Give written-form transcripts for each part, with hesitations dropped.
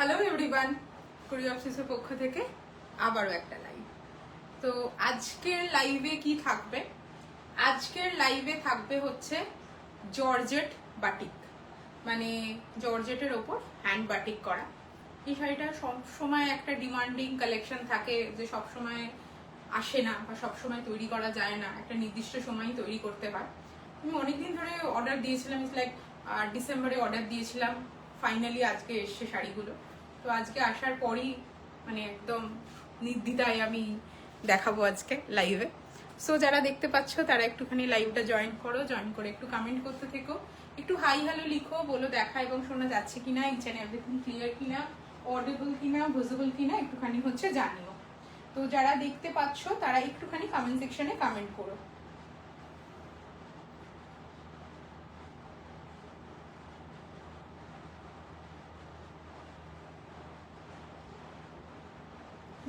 Hello everyone, কুড়ি অফিসের পক্ষ থেকে আবারও একটা লাইভ। তো আজকের লাইভে কি থাকবে? আজকের লাইভে থাকবে হচ্ছে জর্জেট বাটিক, মানে জর্জেটের ওপর হ্যান্ড বাটিক করা। এই শাড়িটা সবসময় একটা ডিমান্ডিং কালেকশন থাকে, যে সবসময় আসে না বা সবসময় তৈরি করা যায় না, একটা নির্দিষ্ট সময় তৈরি করতে হয়। আমি অনেকদিন ধরে অর্ডার দিয়েছিলাম, ইটস লাইক ডিসেম্বরে অর্ডার দিয়েছিলাম, ফাইনালি আজকে এসছে শাড়িগুলো। তো আজকে আসার পরই মানে একদম নির্দ্বিধায় আমি দেখাবো আজকে লাইভে। সো যারা দেখতে পাচ্ছ তারা একটুখানি লাইভটা জয়েন করো, জয়েন করে একটু কমেন্ট করতে থেকো, একটু হাই হ্যালো লিখো, বলো দেখা এবং শোনা যাচ্ছে কিনা, ইচ অ্যান্ড এভরিথিং ক্লিয়ার কিনা, অডিবল কিনা, ভিজিবল কিনা একটুখানি হচ্ছে জানিও। তো যারা দেখতে পাচ্ছ তারা একটুখানি কমেন্ট সেকশনে কমেন্ট করো।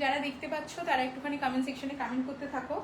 যারা দেখতে পাচ্ছ তারা একটুখানি কমেন্ট সেকশনে কমেন্ট করতে থাকো।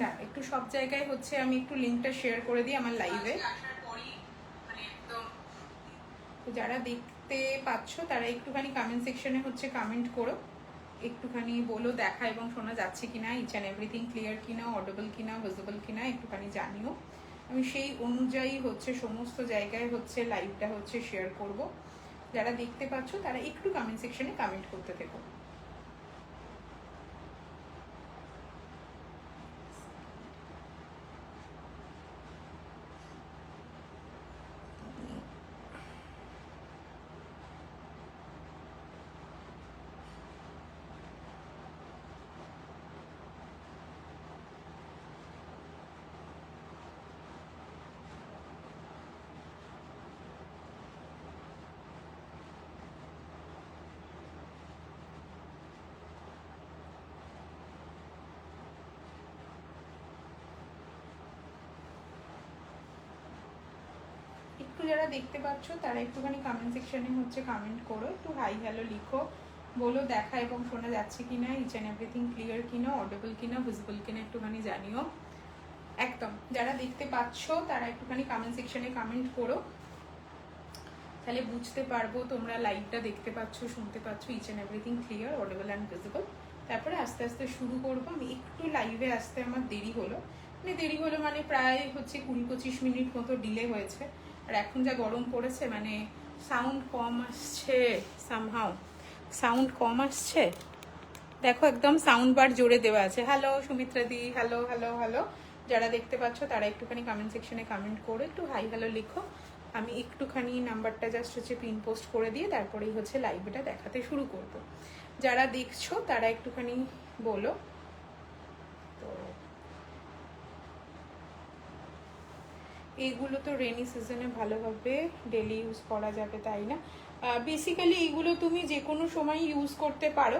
না, একটু সব জায়গায় হচ্ছে আমি একটু লিঙ্কটা শেয়ার করে দিই আমার লাইভে। তো যারা দেখতে পাচ্ছ তারা একটুখানি কমেন্ট সেকশনে হচ্ছে কমেন্ট করো, একটুখানি বলো দেখা এবং শোনা যাচ্ছে কিনা, ইচ অ্যান্ড এভরিথিং ক্লিয়ার কিনা, অডিবল কিনা, ভিজিবল কিনা একটুখানি জানিও। আমি সেই অনুযায়ী হচ্ছে সমস্ত জায়গায় হচ্ছে লাইভটা হচ্ছে শেয়ার করব। যারা দেখতে পাচ্ছ তারা একটু কমেন্ট সেকশনে কমেন্ট করতে থেকো। একটু যারা দেখতে পাচ্ছ তারা একটুখানি কমেন্ট সেকশনে হচ্ছে কমেন্ট করো, একটু হাই হ্যালো লিখো, বলো দেখা এবং শোনা যাচ্ছে কিনা, ইচ অ্যান্ড এভরিথিং ক্লিয়ার কিনা, অডিবল কিনা, ভিজিবল কিনা একটুখানি জানিও। একদম যারা দেখতে পাচ্ছ তারা একটুখানি কমেন্ট সেকশনে কমেন্ট করো, তাহলে বুঝতে পারবো তোমরা লাইভটা দেখতে পাচ্ছ, শুনতে পাচ্ছ, each and everything clear, audible and visible. তারপরে আস্তে আস্তে শুরু করবো। আমি একটু লাইভে আসতে আমার দেরি হলো, মানে প্রায় হচ্ছে 20-25 মিনিট মতো ডিলে হয়েছে। আর এখন যা গরম পড়েছে, মানে সাউন্ড কম আসছে, সামহাও সাউন্ড কম আসছে। দেখো একদম সাউন্ড বার জোরে দেওয়া আছে। হ্যালো সুমিত্রা দি, হ্যালো হ্যালো হ্যালো। যারা দেখতে পাচ্ছ তারা একটুখানি কমেন্ট সেকশনে কমেন্ট করো, একটু হাই হ্যালো লিখো। আমি একটুখানি নাম্বারটা জাস্ট হচ্ছে পিন পোস্ট করে দিয়ে তারপরেই হচ্ছে লাইভটা দেখাতে শুরু করব। যারা দেখছো তারা একটুখানি বলো। তো এইগুলো তো রেনি সিজনে ভালোভাবে ডেলি ইউজ করা যাবে, তাই না? বেসিক্যালি এইগুলো তুমি যে কোনো সময় ইউজ করতে পারো,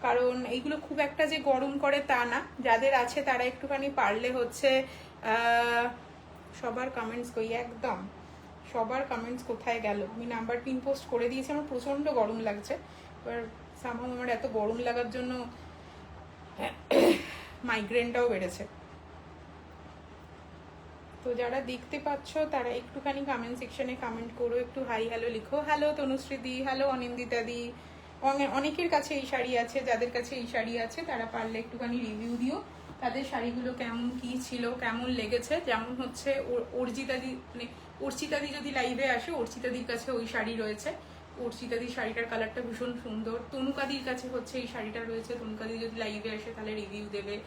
কারণ এইগুলো খুব একটা যে গরম করে তা না। যাদের আছে তারা একটুখানি পারলে হচ্ছে সবার কমেন্টস কই, একদম সবার কমেন্টস কোথায় গেল? আমি নাম্বার পিন পোস্ট করে দিয়েছি। আমার প্রচণ্ড গরম লাগছে, এবার সামহাও আমার এত গরম লাগার জন্য মাইগ্রেনটাও বেড়েছে। তো যারা দেখতে পাচ্ছ তারা একটুখানি কমেন্ট সেকশনে কমেন্ট করো, একটু হাই হ্যালো লিখো। হ্যালো তনুশ্রী দি, হ্যালো অনিন্দিতা দি। অনেকের কাছে এই শাড়ি আছে, যাদের কাছে এই শাড়ি আছে তারা পারলে একটুখানি রিভিউ দিও, তাদের শাড়িগুলো কেমন কি ছিল, কেমন লেগেছে। যেমন হচ্ছে অর্চিতাদি, মানে অর্চিতাদি যদি লাইভে আসে, অর্চিতাদির কাছে ওই শাড়ি রয়েছে, অর্চিতাদির শাড়িটার কালারটা ভীষণ সুন্দর। তনুকাদির কাছে হচ্ছে এই শাড়িটা রয়েছে, তনুকাদি যদি লাইভে আসে তাহলে রিভিউ দেবে।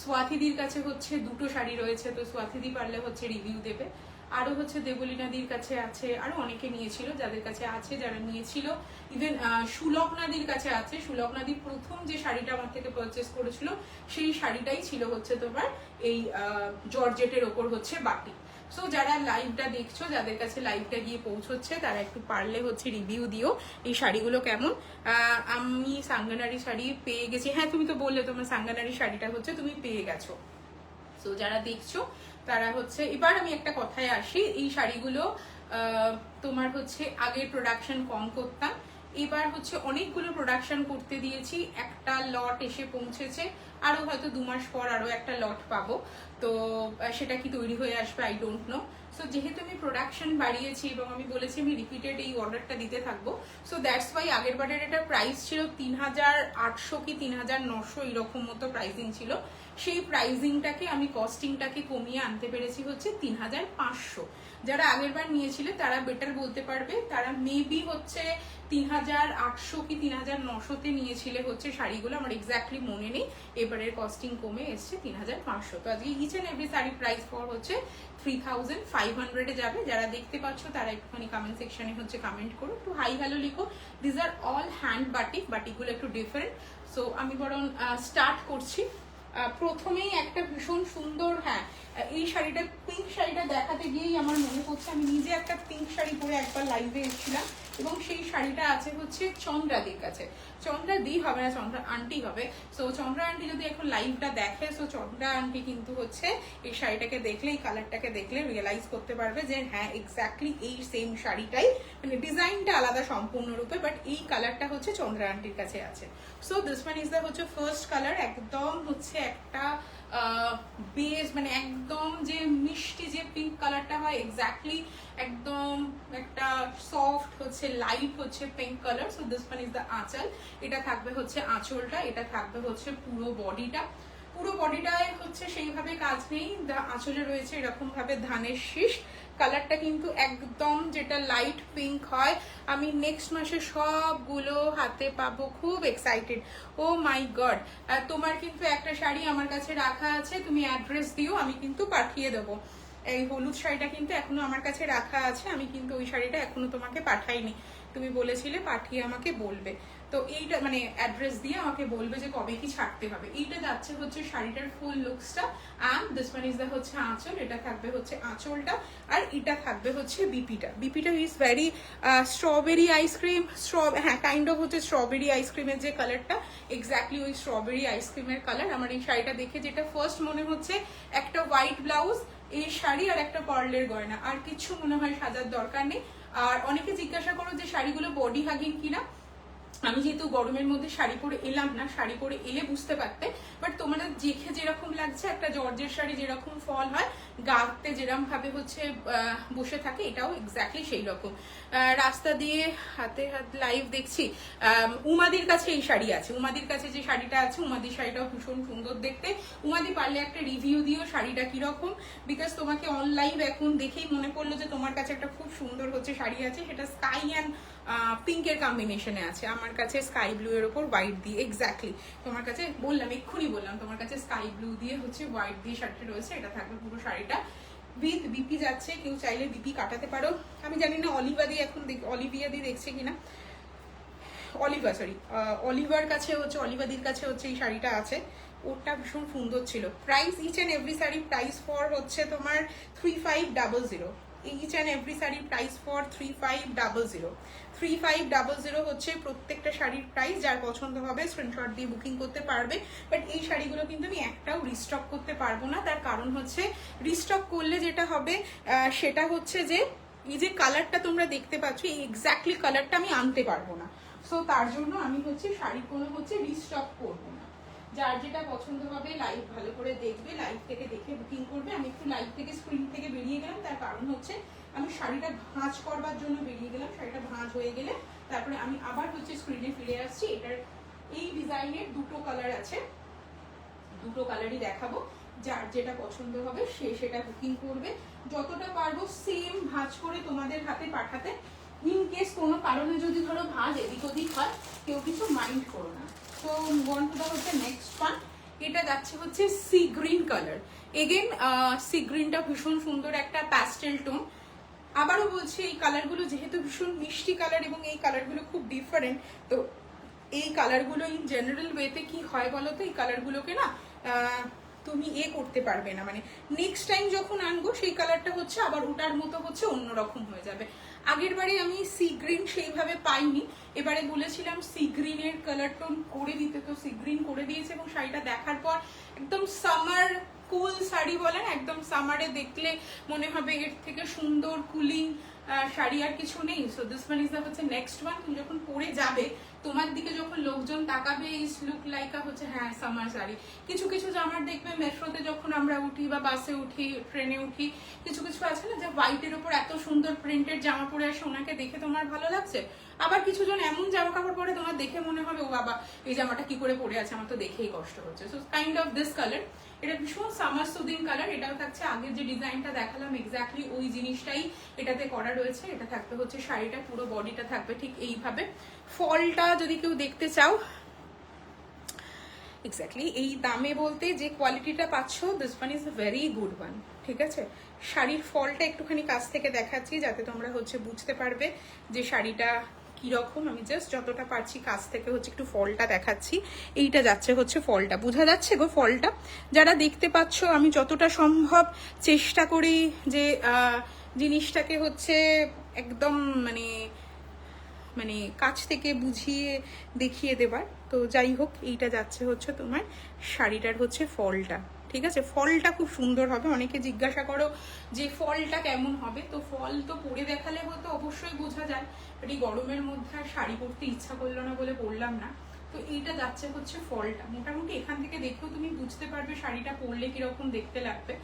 সোয়াথিদির কাছে হচ্ছে দুটো শাড়ি রয়েছে, তো সোয়াথিদি পারলে হচ্ছে রিভিউ দেবে। আরো হচ্ছে দেবলীনাদির কাছে আছে, আরো অনেকে নিয়েছিল, যাদের কাছে আছে, যারা নিয়েছিল। ইভেন সুলগ্নাদির কাছে আছে। সুলগ্নাদি প্রথম যে শাড়িটা আমার থেকে পারচেস করেছিল সেই শাড়িটাই ছিল হচ্ছে তোমার এই জর্জেটের ওপর হচ্ছে বাটিক। সো যারা লাইভটা দেখছো, যাদের কাছে লাইভটা গিয়ে পৌঁছচ্ছে, তারা একটু পারলে হচ্ছে রিভিউ দিও এই শাড়িগুলো কেমন। আমি সাঙ্গানারি শাড়ি পেয়ে গেছি। হ্যাঁ, তুমি তো বললে তোমার সাঙ্গানারি শাড়িটা হচ্ছে তুমি পেয়ে গেছো। সো যারা দেখছো তারা হচ্ছে, এবার আমি একটা কথায় আসি, এই শাড়িগুলো তোমার হচ্ছে আগে প্রোডাকশন কম করতাম, এবার হচ্ছে অনেকগুলো প্রোডাকশন করতে দিয়েছি, একটা লট এসে পৌঁছেছে, আরো হয়তো 2 মাস পর আরো একটা লট পাবো। তো সেটা কি তৈরি হয়ে আসবে আই ডোন্ট নো। সো যেহেতু আমি প্রোডাকশন বাড়িয়েছি এবং আমি বলেছি আমি রিপিটেড এই অর্ডারটা দিতে থাকবো, সো দ্যাটস ওয়াই আগের বারের এটার প্রাইস ছিল 3800 কি 3900 এরকম মতো প্রাইসিং ছিল। সেই প্রাইসিংটাকে আমি কস্টিংটাকে কমিয়ে আনতে পেরেছি হচ্ছে 3500। যারা আগের বার নিয়েছিলে তারা বেটার বলতে পারবে, তারা মেবি হচ্ছে 3800 কি 3900-তে নিয়েছিলে হচ্ছে শাড়িগুলো, আমার এক্স্যাক্টলি মনে নেই। এবারের কস্টিং কমে এসছে 3500। তো আজকে each and every sari price for হচ্ছে 3500-এ যাবে। যারা দেখতে পাচ্ছ তারা একটুখানি কমেন্ট সেকশনে হচ্ছে কমেন্ট করো, একটু হাই হ্যালো লিখো। These are all hand batik, বাটিকগুলো একটু ডিফারেন্ট। সো আমি বরং স্টার্ট করছি। প্রথমেই একটা ভীষণ সুন্দর, হ্যাঁ এই শাড়িটা, পিঙ্ক শাড়িটা দেখাতে গিয়েই আমার মনে পড়ছে আমি নিজে একটা পিঙ্ক শাড়ি পরে একবার লাইভে এসেছিলাম, এবং সেই শাড়িটা আছে হচ্ছে চন্দ্রাদির কাছে। চন্দ্রাদি হবে না, চন্দ্রা আন্টি হবে। সো চন্দ্রা আন্টি যদি এখন লাইভটা দেখে, সো চন্দ্রা আন্টি কিন্তু হচ্ছে এই শাড়িটাকে দেখলে, এই কালারটাকে দেখলে রিয়েলাইজ করতে পারবে যে হ্যাঁ এক্স্যাক্টলি এই সেম শাড়িটাই, মানে ডিজাইনটা আলাদা সম্পূর্ণরূপে, বাট এই কালারটা হচ্ছে চন্দ্রা আন্টির কাছে আছে। So this one is the হচ্ছে ফার্স্ট কালার, একদম হচ্ছে একটা বেজ, মানে একদম যে মিষ্টি যে পিঙ্ক কালারটা হয় এক্স্যাক্টলি একদম একটা সফট হচ্ছে লাইট হচ্ছে pink colour. So this one is the আঁচল, এটা থাকবে হচ্ছে আঁচলটা, এটা থাকবে হচ্ছে পুরো বডিটা। পুরো বডিটায় হচ্ছে সেইভাবে কাজ নেই, আঁচলে রয়েছে এরকম ভাবে ধানের শীষ। কালারটা কিন্তু একদম যেটা লাইট পিঙ্ক হয়, আমি নেক্সট মাসে সবগুলো হাতে পাবো, খুব এক্সাইটেড। ও মাই গড, তোমার কিন্তু একটা শাড়ি আমার কাছে রাখা আছে, তুমি অ্যাড্রেস দিও, আমি কিন্তু পাঠিয়ে দেবো। এই হলুদ শাড়িটা কিন্তু এখনো আমার কাছে রাখা আছে, আমি কিন্তু ওই শাড়িটা এখনো তোমাকে পাঠাইনি, তুমি বলেছিলে পাঠিয়ে আমাকে বলবে। তো এইটা মানে অ্যাড্রেস দিয়ে আমাকে বলবে যে কবে কি ছাড়তে হবে। এইটা যাচ্ছে হচ্ছে শাড়িটার ফুল লুকসটা, and this one is the হচ্ছে আঁচল, এটা থাকবে হচ্ছে আঁচলটা, আর এটা থাকবে হচ্ছে বিপিটা। বিপিটা ইজ ভেরি স্ট্রবেরি আইসক্রিম, হ্যাঁ কাইন্ড অফ হচ্ছে স্ট্রবেরি আইসক্রিমের যে কালারটা, এক্স্যাক্টলি ওই স্ট্রবেরি আইসক্রিমের কালার। আমার এই শাড়িটা দেখে যেটা ফার্স্ট মনে হচ্ছে, একটা হোয়াইট ব্লাউজ, এই শাড়ি আর একটা পার্লের গয়না, আর কিছু মনে হয় সাজার দরকার নেই। আর অনেকে জিজ্ঞাসা করো যে শাড়িগুলো বডি হাগিং কিনা, আমি যেহেতু গরমের মধ্যে শাড়ি পরে এলাম না, শাড়ি পরে এলে বুঝতে পারতে, বাট তোমাদের দেখে যেরকম লাগছে একটা জর্জের শাড়ি যেরকম ফল হয় গাতে যেরকম ভাবে হচ্ছে বসে থাকে, এটাও এক্স্যাক্টলি সেই রকম। রাস্তা দিয়ে হাতে হাত লাইভ দেখছি, উমাদির কাছে এই শাড়ি আছে, উমাদির কাছে যে শাড়িটা আছে, উমাদির শাড়িটাও ভীষণ সুন্দর দেখতে। উমাদি পারলে একটা রিভিউ দিও শাড়িটা কিরকম, বিকজ তোমাকে অনলাইন এখন দেখেই মনে পড়লো যে তোমার কাছে একটা খুব সুন্দর হচ্ছে শাড়ি আছে, সেটা স্কাই অ্যান্ড পিঙ্কের কম্বিনেশনে আছে, আমার কাছে স্কাই ব্লু এর ওপর হোয়াইট দিয়ে, এক্স্যাক্টলি তোমার কাছে বললাম, এক্ষুনি বললাম তোমার কাছে স্কাই ব্লু দিয়ে হচ্ছে হোয়াইট দিয়ে শাড়িটা রয়েছে। এটা থাকবে পুরো শাড়িটা উইথ বিপি যাচ্ছে, কেউ চাইলে বিপি কাটাতে পারো। আমি জানি না অলিভা দিয়ে এখন অলিভিয়া দিয়ে দেখছে কিনা, অলিভা সরি অলিভার কাছে হচ্ছে, অলিভাদির কাছে হচ্ছে এই শাড়িটা আছে, ওটা ভীষণ সুন্দর ছিল। Price each and every sari price for হচ্ছে তোমার 3500, ইচ অ্যান্ড এভরি শাড়ির প্রাইস ফর 3500। 3500 হচ্ছে প্রত্যেকটা শাড়ির প্রাইস। যার পছন্দ হবে স্ক্রিনশট দিয়ে বুকিং করতে পারবে। বাট এই শাড়িগুলো কিন্তু আমি একটাও রিস্টক করতে পারবো না, তার কারণ হচ্ছে রিস্টক করলে যেটা হবে সেটা হচ্ছে যে এই যে কালারটা তোমরা দেখতে পাচ্ছ, এই এক্স্যাক্টলি কালারটা আমি আনতে পারবো না। সো তার জন্য আমি হচ্ছে শাড়ি কোনো হচ্ছে রিস্টক করবো না। যার যেটা পছন্দ হবে লাইভ ভালো করে দেখবে, লাইভ থেকে দেখে বুকিং করবে। আমি একটু লাইভ থেকে স্ক্রিন থেকে বেরিয়ে গেলাম, তার কারণ হচ্ছে আমি শাড়িটা ভাঁজ করবার জন্য বেরিয়ে গেলাম। শাড়িটা ভাঁজ হয়ে গেলে তারপরে আমি আবার হচ্ছে স্ক্রিনে ফিরে আসছি। এটার এই ডিজাইনের দুটো কালার আছে, দুটো কালারই দেখাবো। যার যেটা পছন্দ হবে সে সেটা বুকিং করবে। যতটা পারবো সেম ভাঁজ করে তোমাদের হাতে পাঠাতে। ইন কেস কোনো কারণে যদি ধরো ভাঁজ এদিক ওদিক হয়, কেউ কিছু মাইন্ড করো না। তো গনটা হচ্ছে নেক্সট ওয়ান, এটা যাচ্ছে হচ্ছে sea green colour. Again sea গ্রিনটা ভীষণ সুন্দর একটা প্যাস্টেল টোন। আবারও বলছি এই কালারগুলো যেহেতু ভীষণ মিষ্টি কালার এবং এই কালারগুলো খুব ডিফারেন্ট, তো এই কালারগুলো ইন জেনারেল ওয়েতে কি হয় বলো তো, এই কালারগুলোকে না তুমি করতে পারবে না, মানে নেক্সট টাইম যখন আনবো সেই কালারটা হচ্ছে আবার ওটার মতো হচ্ছে অন্যরকম হয়ে যাবে। আগের বারে আমি সি গ্রিন সেইভাবে পাইনি, এবারে বলেছিলাম সি গ্রিনের কালার টোন করে দিতে, তো সি গ্রিন করে দিয়েছে এবং শাড়িটা দেখার পর একদম সামার কুল শাড়ি বলেন, একদম সামারে দেখলে মনে হবে এর থেকে সুন্দর কুলিং শাড়ি আর কিছু নেই। So this one is the হচ্ছে নেক্সট ওয়ান। তুমি যখন পরে যাবে তোমার দিকে যখন লোকজন তাকাবে ইজ লুক লাইক হচ্ছে হ্যাঁ সামার শাড়ি। কিছু কিছু জামার দেখবে মেট্রোতে যখন আমরা উঠি বা বাসে উঠি ট্রেনে উঠি, কিছু কিছু আছে না যে হোয়াইটের ওপর এত সুন্দর প্রিন্টেড জামা পরে আসে, ওনাকে দেখে তোমার ভালো লাগছে। আবার কিছু জন এমন জামা কাপড় পরে তোমার দেখে মনে হবে ও বাবা এই জামাটা কি করে পরে আছে, আমার তো দেখেই কষ্ট হচ্ছে। So kind of this colour, এটা ভীষণ সামার সুদিং কালার। এটাও থাকছে আগের যে ডিজাইনটা দেখালাম এক্স্যাক্টলি ওই জিনিসটাই এটাতে করা রয়েছে। এটা থাকবে হচ্ছে শাড়িটা পুরো বডিটা থাকবে ঠিক এইভাবে। ফলটা যদি কেউ দেখতে চাও এক্স্যাক্টলি এই দামে বলতে যে কোয়ালিটিটা পাচ্ছ, this one is very good one. ঠিক আছে, শাড়ির ফলটা একটুখানি কাছ থেকে দেখাচ্ছি যাতে তোমরা হচ্ছে বুঝতে পারবে যে শাড়িটা কিরকম। আমি জাস্ট যতটা পারছি কাছ থেকে হচ্ছে একটু ফলটা দেখাচ্ছি। এইটা যাচ্ছে হচ্ছে ফলটা, বোঝা যাচ্ছে গো ফলটা? যারা দেখতে পাচ্ছ আমি যতটা সম্ভব চেষ্টা করি যে জিনিসটাকে হচ্ছে একদম মানে মানে কাছ থেকে বুঝিয়ে দেখিয়ে দেবার। তো যাই হোক, এইটা যাচ্ছে হচ্ছে তোমার শাড়িটার হচ্ছে ফলটা। ঠিক আছে, ফলটা খুব সুন্দর হবে। অনেকে জিজ্ঞাসা করো যে ফলটা কেমন হবে, তো ফল তো পরে দেখালে হয়তো অবশ্যই বোঝা যায়, বাট এই গরমের মধ্যে আর শাড়ি পরতে ইচ্ছা করলো না বলে বললাম না। তো এইটা যাচ্ছে হচ্ছে ফলটা। মোটামুটি এখান থেকে দেখেও তুমি বুঝতে পারবে শাড়িটা পরলে কিরকম দেখতে লাগবে।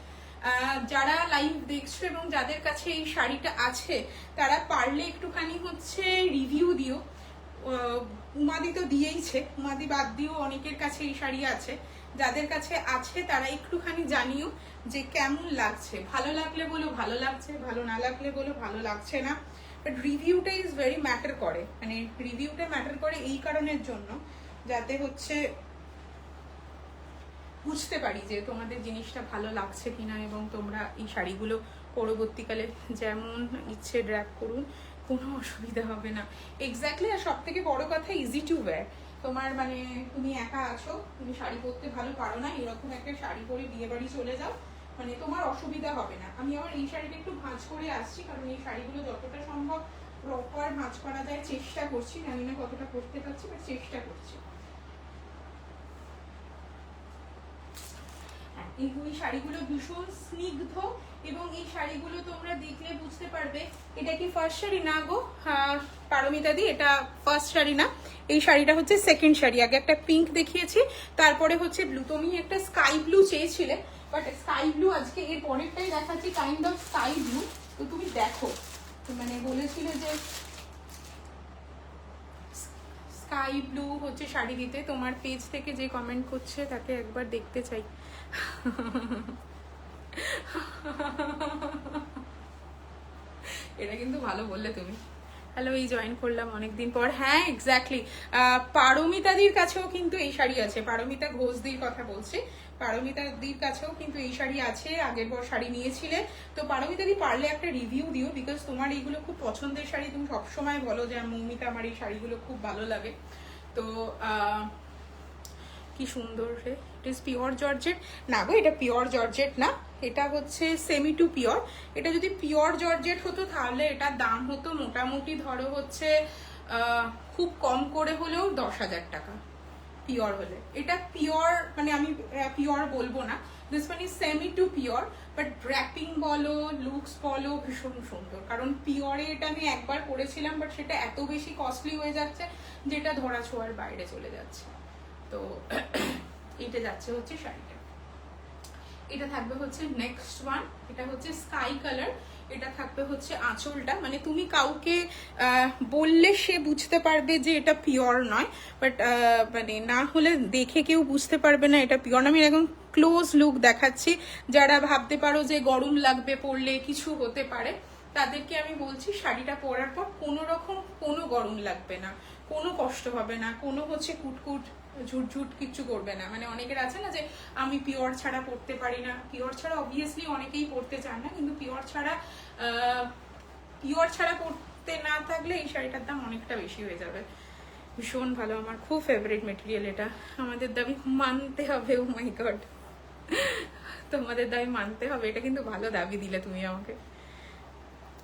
যারা লাইভ দেখছো এবং যাদের কাছে এই শাড়িটা আছে তারা পারলে একটুখানি হচ্ছে রিভিউ দিও। উমাদি তো দিয়েইছে, উমাদি বাদ দিয়েও অনেকের কাছে এই শাড়ি আছে। যাদের কাছে আছে তারা একটুখানি জানিও যে কেমন লাগছে। ভালো লাগলে বলো ভালো লাগছে, ভালো না লাগলে বলো ভালো লাগছে না। বাট রিভিউটা ইজ ভেরি ম্যাটার করে, মানে রিভিউটা ম্যাটার করে এই কারণের জন্য যাতে হচ্ছে বুঝতে পারি যে তোমাদের জিনিসটা ভালো লাগছে কিনা এবং তোমরা এই শাড়িগুলো পরবর্তীকালে যেমন ইচ্ছে ড্র্যাগ করুন, কোনো অসুবিধা হবে না। এক্স্যাক্টলি, আর সব থেকে বড় কথা ইজি টু ওয়্যার। তোমার মানে তুমি একা আছো, তুমি শাড়ি পরতে ভালো পারো না, এরকম একটা শাড়ি পরে বিয়ে বাড়ি চলে যাও, মানে তোমার অসুবিধা হবে না। আমি আবার এই শাড়িটা একটু ভাঁজ করে আসছি কারণ এই শাড়িগুলো যতটা সম্ভব প্রপার ভাঁজ করা যায় চেষ্টা করছি, জানি না কতটা করতে পারছি বাট চেষ্টা করছি। এই শাড়িগুলো ভীষণ স্নিগ্ধ এবং এই শাড়িগুলো তোমরা দেখলে বুঝতে পারবে। এটা কি ফার্স্ট শাড়ি না গো পারমিতা দি? এটা ফার্স্ট শাড়ি না, এই শাড়িটা হচ্ছে সেকেন্ড শাড়ি। আগে একটা পিঙ্ক দেখিয়েছি, তারপরে হচ্ছে ব্লু। তুমি একটা স্কাই ব্লু চেয়েছিলে, বাট স্কাই ব্লু আজকে এর পরেরটাই দেখাচ্ছি কাইন্ড অফ স্কাই ব্লু। তো তুমি দেখো, মানে বলেছিলে যে স্কাই ব্লু হচ্ছে শাড়ি দিতে। তোমার পেজ থেকে যে কমেন্ট করছে তাকে একবার দেখতে চাই। এটা কিন্তু ভালো বললে তুমি। হ্যালো, এই জয়েন করলাম অনেকদিন পর। হ্যাঁ এক্স্যাক্টলি, পারমিতাদির কাছেও কিন্তু এই শাড়ি আছে। পারমিতা ঘোষদির কথা বলছি, পারমিতাদির কাছেও কিন্তু এই শাড়ি আছে। আগের পর শাড়ি নিয়েছিলে, তো পারমিতাদি পারলে একটা রিভিউ দিও, বিকজ তোমার এইগুলো খুব পছন্দের শাড়ি। তুমি সবসময় বলো যে মৌমিতা আমার এই শাড়িগুলো খুব ভালো লাগে। তো কি সুন্দর রে, ইট ইজ পিওর জর্জেট না গো, এটা পিওর জর্জেট না, এটা হচ্ছে সেমি টু পিওর। এটা যদি পিওর জর্জেট হতো তাহলে এটার দাম হতো মোটামুটি ধরো হচ্ছে খুব কম করে হলেও 10,000 টাকা পিওর হলে। এটা পিওর মানে আমি পিওর বলবো না, this one is semi to pure, but draping বলো লুকস বলো ভীষণ সুন্দর। কারণ পিওরে এটা আমি একবার করেছিলাম, বাট সেটা এত বেশি কস্টলি হয়ে যাচ্ছে যেটা ধরা ছোঁয়ার বাইরে চলে যাচ্ছে। তো এটা যাচ্ছে হচ্ছে শাড়িটা। এটা থাকবে হচ্ছে নেক্সট ওয়ান, এটা হচ্ছে স্কাই কালার। এটা থাকবে হচ্ছে আঁচলটা, মানে তুমি কাউকে বললে সে বুঝতে পারবে যে এটা পিওর নয়, বাট মানে না হলে দেখে কেউ বুঝতে পারবে না এটা পিওর না। আমি একদম ক্লোজ লুক দেখাচ্ছি। যারা ভাবতে পারো যে গরম লাগবে পরলে কিছু হতে পারে, তাদেরকে আমি বলছি শাড়িটা পরার পর কোনো রকম কোনো গরম লাগবে না, কোনো কষ্ট হবে না, কোনো হচ্ছে কুটকুট ঝুটঝুট কিচ্ছু করবে না। মানে অনেকের আছে না যে আমি পিওর ছাড়া পরতে পারি না, পিওর ছাড়া অবভিয়াসলি অনেকেই পরতে চান না, কিন্তু পিওর ছাড়া পরতে না থাকলে এই শাড়িটার দাম অনেকটা বেশি হয়ে যাবে। ভীষণ ভালো, আমার খুব ফেভারিট মেটেরিয়াল এটা, আমাদের দাবি মানতে হবে। ও মাই গড, তোমাদের দাবি মানতে হবে, এটা কিন্তু ভালো দাবি দিলে তুমি আমাকে।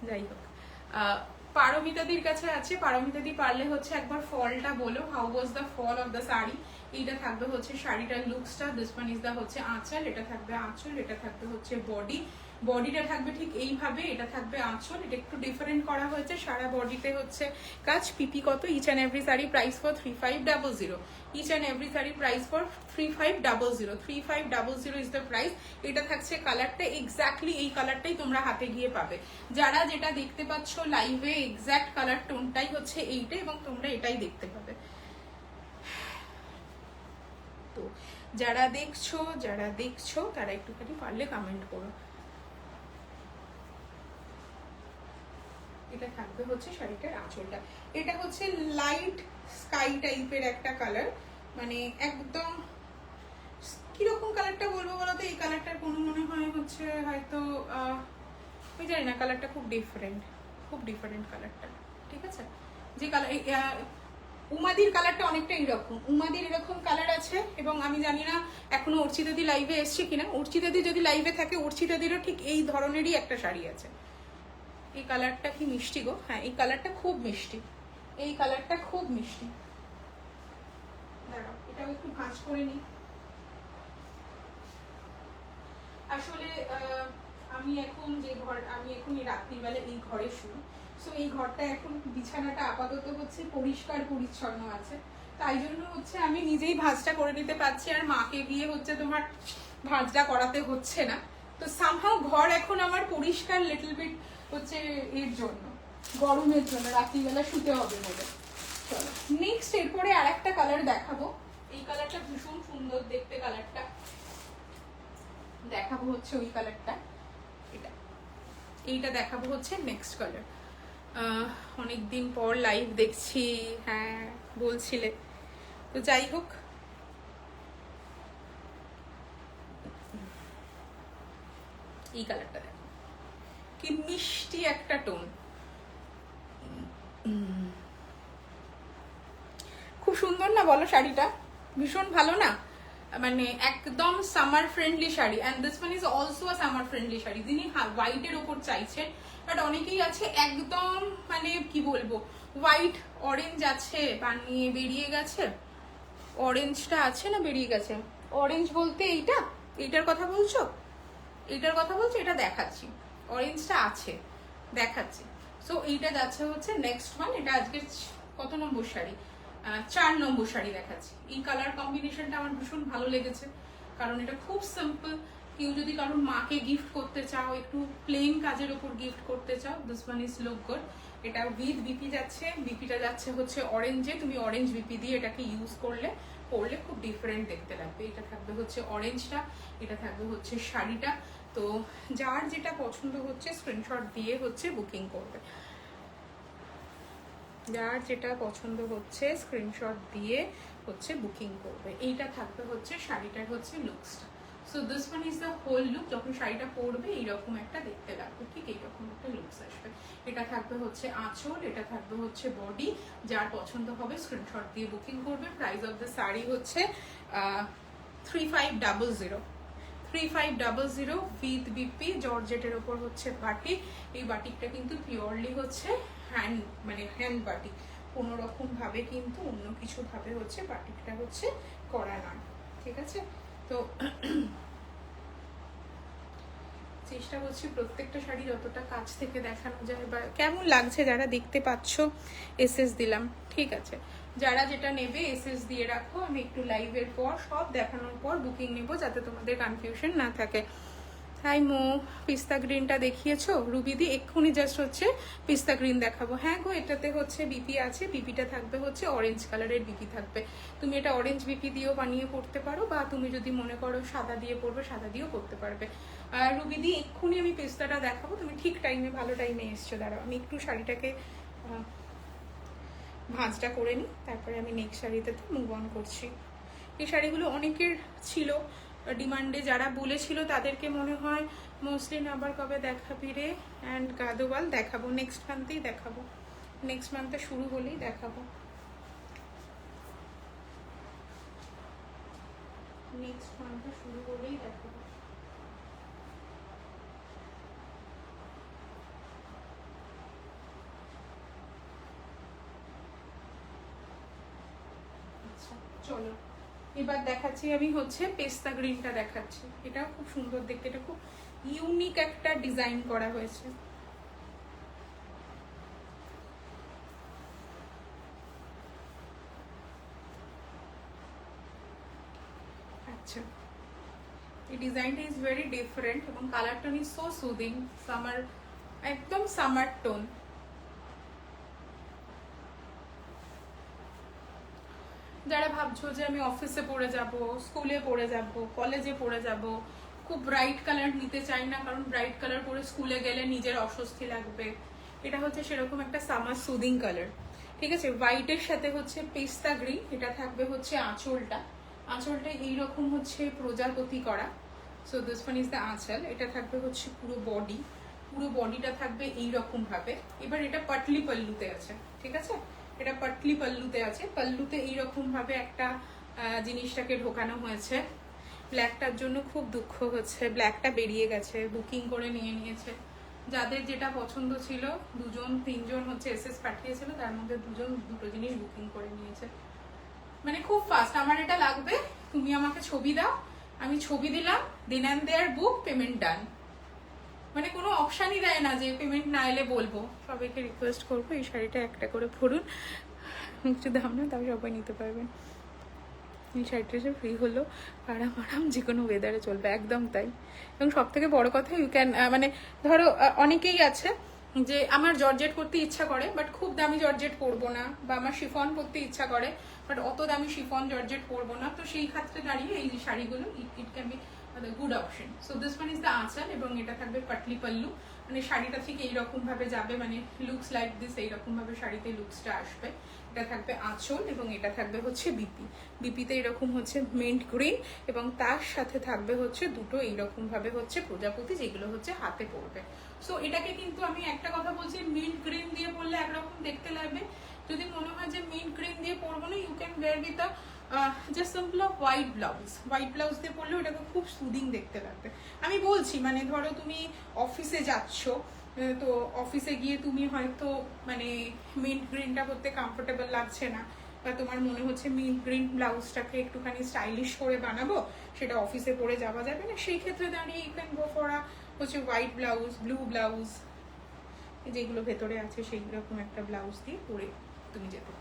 যাই হোক, পারমিতাদির কাছে আছে। পারমিতাদি পারলে হচ্ছে একবার ফলটা বলো, how was the fall of the sari. এইটা থাকবে হচ্ছে শাড়িটার লুকসটা, দিস ওয়ান ইজ দা হচ্ছে আঁচল, এটা থাকবে আঁচল, এটা থাকবে হচ্ছে বডি, বডিটা থাকবে ঠিক এইভাবে, এটা থাকবে আঁচল, এটা একটু ডিফারেন্ট করা হয়েছে, সারা বডিতে হচ্ছে কাজ। পিপি কত? Each and every sari price for 3500, each and every sari price for 3500, 3500 is the price. এটা থাকছে কালারটা এক্স্যাক্টলি এই কালারটাই তোমরা হাতে গিয়ে পাবে। যারা যেটা দেখতে পাচ্ছ লাইভে এক্স্যাক্ট কালার টোনটাই হচ্ছে এইটা, এবং তোমরা এটাই দেখতে পাবে। তো যারা দেখছো তারা একটুখানি পারলে কমেন্ট করো। এটা থাকবে হচ্ছে শাড়িটার আঁচলটা। এটা হচ্ছে লাইট স্কাই টাইপের একটা কালার, মানে একদম কিরকম কালারটা বলবো বলো তো? এই কালারটার কোনো মনে হয় হচ্ছে হয়তো আমি জানি না, কালারটা খুব ডিফারেন্ট কালারটা, ঠিক আছে? যে কালার উমাদির কালারটা অনেকটা এরকম, উমাদির এরকম কালার আছে। এবং আমি জানি না এখনো অর্চিতাদি লাইভে এসছে কিনা, অর্চিতাদি যদি লাইভে থাকে অর্চিতাদিরও ঠিক এই ধরনেরই একটা শাড়ি আছে। এই কালারটা কি মিষ্টি গো! হ্যাঁ, এই কালারটা খুব মিষ্টি, এই কালারটা খুব মিষ্টি। দাঁড়াও, এটাও একটু ভাঁজ করে নিই। আসলে আমি এখন এই রাত্রিবেলা এই ঘরে শুই, সো এই ঘরটা এখন বিছানাটা আপাতত হচ্ছে পরিষ্কার পরিচ্ছন্ন আছে, তাই জন্য হচ্ছে আমি নিজেই ভাঁজটা করে নিতে পারছি, আর মাকে গিয়ে হচ্ছে তোমার ভাঁজটা করাতে হচ্ছে না। তো সামহাও ঘর এখন আমার পরিষ্কার, লিটল বিট হচ্ছে এর জন্য, গরমের জন্য, রাত্রিবেলা শুতে হবে বলে। চলো নেক্সট, এরপরে আর একটা কালার দেখাবো। এই কালারটা ভীষণ সুন্দর দেখতে, কালারটা দেখাবো হচ্ছে ওই কালারটা, এইটা দেখাবো হচ্ছে নেক্সট কালার। অনেকদিন পর লাইভ দেখছি, হ্যাঁ বলছিলে, তো যাই হোক। এই কালারটা দেখো, কি মিষ্টি একটা টোন, খুব সুন্দর না বলো? শাড়িটা ভীষণ ভালো না? মানে একদম summer friendly sari, and this one is also a summer friendly sari. যিনি হোয়াইটের ওপর চাইছেন, বাট অনেকেই আছে একদম মানে কি বলবো, হোয়াইট অরেঞ্জ আছে, বানিয়ে বেরিয়ে গেছে, অরেঞ্জটা আছে না বেরিয়ে গেছে, অরেঞ্জ বলতে এইটার কথা বলছো? এইটার কথা বলছো? এটা দেখাচ্ছি, অরেঞ্জটা আছে দেখাচ্ছি। সো এইটা যাচ্ছে হচ্ছে নেক্সট ওয়ান। এটা আজকে কত নম্বর শাড়ি? 4 নম্বর শাড়ি দেখাচ্ছি। এই কালার কম্বিনেশনটা আমার ভীষণ ভালো লেগেছে, কারণ এটা খুব সিম্পল। কেউ যদি কারোর মাকে গিফট করতে চাও, একটু প্লেন কাজের ওপর গিফট করতে চাও, this one is look good. এটা উইথ বিপি যাচ্ছে, বিপিটা যাচ্ছে হচ্ছে অরেঞ্জে। তুমি অরেঞ্জ বিপি দিয়ে এটাকে ইউজ করলে খুব ডিফারেন্ট দেখতে লাগবে। এটা থাকবে হচ্ছে অরেঞ্জটা, এটা থাকবে হচ্ছে শাড়িটা। তো যার যেটা পছন্দ হচ্ছে স্ক্রিনশট দিয়ে হচ্ছে বুকিং করবে, যার যেটা পছন্দ হচ্ছে স্ক্রিনশট দিয়ে হচ্ছে বুকিং করবে। এইটা থাকবে হচ্ছে শাড়িটার হচ্ছে লুকসটা। So this one is the whole look. যখন শাড়িটা পরবে এইরকম একটা দেখতে লাগবে, ঠিক এইরকম একটা লুকস আসবে। এটা থাকবে হচ্ছে আঁচল, এটা থাকবে হচ্ছে বডি। যার পছন্দ হবে স্ক্রিনশট দিয়ে বুকিং করবে। প্রাইস অফ দ্য শাড়ি হচ্ছে 3500, 3500 উইথ বিপি। জর্জেটের ওপর হচ্ছে বাটিক। এই বাটিকটা কিন্তু পিওরলি হচ্ছে হ্যান্ড বাটিক, কোনো রকম ভাবে কিন্তু অন্য কিছু ভাবে হচ্ছে বাটিকটা হচ্ছে করা না, ঠিক আছে? তো চেষ্টা করছি প্রত্যেকটা শাড়ি যতটা কাছ থেকে দেখানো যায়। বা কেমন লাগছে যারা দেখতে পাচ্ছ, এসএস দিলাম, ঠিক আছে? যারা যেটা নেবে এসএস দিয়ে রাখো, আমি একটু লাইভের পর সব দেখানোর পর বুকিং নেব, যাতে তোমাদের কনফিউশন না থাকে। হাই মো, পিস্তা গ্রিনটা দেখিয়েছো? রুবিদি এক্ষুনি জাস্ট হচ্ছে পিস্তা গ্রিন দেখাবো। হ্যাঁ গো, এটাতে হচ্ছে বিপি আছে, বিপিটা থাকবে হচ্ছে অরেঞ্জ কালারের বিপি থাকবে। তুমি এটা অরেঞ্জ বিপি দিয়েও বানিয়ে পড়তে পারো, বা তুমি যদি মনে করো সাদা দিয়ে পড়বে, সাদা দিয়েও করতে পারবে। রুবিদি এক্ষুনি আমি পিস্তাটা দেখাবো, তুমি ঠিক টাইমে, ভালো টাইমে এসছো। দাঁড়াও আমি একটু শাড়িটাকে ভাঁজটা করে নিই, তারপরে আমি নেক্সট শাড়িতে তো মুভ অন করছি। এই শাড়িগুলো অনেকের ছিল ডিমান্ডে, যারা বলেছিল তাদেরকে মনে হয় মসলিন আবার কবে দেখাবি রে, অ্যান্ড গাদোয়াল দেখাবো নেক্সট মান্থেই দেখাবো, নেক্সট মান্থে শুরু হলেই দেখাবো। নেক্সট মান্থটা শুরু করেই দেখো। আচ্ছা চলো এবার দেখাচ্ছি আমি হচ্ছে পেস্তা গ্রিনটা দেখাচ্ছি। এটাও খুব সুন্দর দেখতে, এটা খুব ইউনিক একটা ডিজাইন করা হয়েছে। আচ্ছা এই ডিজাইনটা ইজ ভেরি ডিফারেন্ট এবং কালারটা ইজ সো সুদিং, সামার, একদম সামার টোন। যারা ভাবছো যে আমি অফিসে পড়ে যাব, স্কুলে পড়ে যাব, কলেজে পড়ে যাব, খুব ব্রাইট কালার নিতে চাই না কারণ ব্রাইট কালার পরে স্কুলে গেলে নিজের অস্বস্তি লাগবে, এটা হচ্ছে সেরকম একটা সামার সুদিং কালার। ঠিক আছে, হোয়াইটের সাথে হচ্ছে পেস্তা গ্রিন, এটা থাকবে হচ্ছে আঁচলটা। আঁচলটা এইরকম হচ্ছে প্রজাপতি করা। So this one is the আঁচল। এটা থাকবে হচ্ছে পুরো বডি, পুরো বডিটা থাকবে এইরকম ভাবে। এবার এটা পাটলি পাল্লুতে আছে, ঠিক আছে, এটা পাটলি পাল্লুতে আছে। পাল্লুতে এইরকম ভাবে একটা জিনিসটাকে ঢোকানো হয়েছে। ব্ল্যাকটার জন্য খুব দুঃখ হচ্ছে, ব্ল্যাকটা বেরিয়ে গেছে, বুকিং করে নিয়ে নিয়েছে। যাদের যেটা পছন্দ ছিল, 2-3 জন হচ্ছে এসএস পাঠিয়েছিল, তার মধ্যে 2জন দুটো জিনিস বুকিং করে নিয়েছে। মানে খুব ফাস্ট, আমার এটা লাগবে, তুমি আমাকে ছবি দাও, আমি ছবি দিলাম, দেন অ্যান্ড দেয়ার বুক, পেমেন্ট ডান। মানে কোনো অপশানই দেয় না যে পেমেন্ট না এলে বলবো। সবাইকে রিকোয়েস্ট করবো এই শাড়িটা একটা করে পরুন, একটু দাম না, তাও সবাই নিতে পারবেন। এই শাড়িটা যে ফ্রি হলো, আরাম আরাম যে কোনো ওয়েদারে চলবে, একদম তাই। এবং সব থেকে বড় কথা ইউ ক্যান, মানে ধরো অনেকেই আছে যে আমার জর্জেট করতে ইচ্ছা করে বাট খুব দামি জর্জেট পরবো না, বা আমার শিফন পরতে ইচ্ছা করে বাট অত দামি শিফন জর্জেট পরবো না, তো সেই ক্ষেত্রে দাঁড়িয়ে এই শাড়িগুলো it can be good option. So this one is the আঁচল এবং এটা থাকবে পাটলি পাল্লু। মানে শাড়িটা ঠিক এইরকম ভাবে যাবে, মানে লুকস লাইক দিস, এইরকম ভাবে শাড়িতে লুকসটা আসবে। এটা থাকবে আঁচল এবং এটা থাকবে হচ্ছে বিপি। বিপিতে এরকম হচ্ছে মিন্ট গ্রিন এবং তার সাথে থাকবে হচ্ছে দুটো এইরকম ভাবে হচ্ছে প্রজাপতি, যেগুলো হচ্ছে হাতে পড়বে। সো এটাকে কিন্তু আমি একটা কথা বলছি, মিন্ট গ্রিন দিয়ে পরলে একরকম দেখতে লাগবে। যদি মনে হয় যে মিন্ট গ্রিন দিয়ে পরবো না, you can wear with just simple white blouse. White blouse দিয়ে পরলেও এটাকে খুব সুদিং দেখতে লাগবে। আমি বলছি মানে ধরো তুমি অফিসে যাচ্ছ, তো অফিসে গিয়ে তুমি হয়তো মানে মিন্ট গ্রিনটা করতে কমফোর্টেবল লাগছে না, বা তোমার মনে হচ্ছে মিন্ট গ্রিন ব্লাউজটাকে একটুখানি স্টাইলিশ করে বানাবো, সেটা অফিসে পরে যাওয়া যাবে না, সেই ক্ষেত্রে দাঁড়িয়ে ইউ ক্যান গো ফর হচ্ছে হোয়াইট ব্লাউজ, ব্লু ব্লাউজ, যেগুলো ভেতরে আছে সেই রকম একটা ব্লাউজ দিয়ে পরে তুমি যেতে পারো।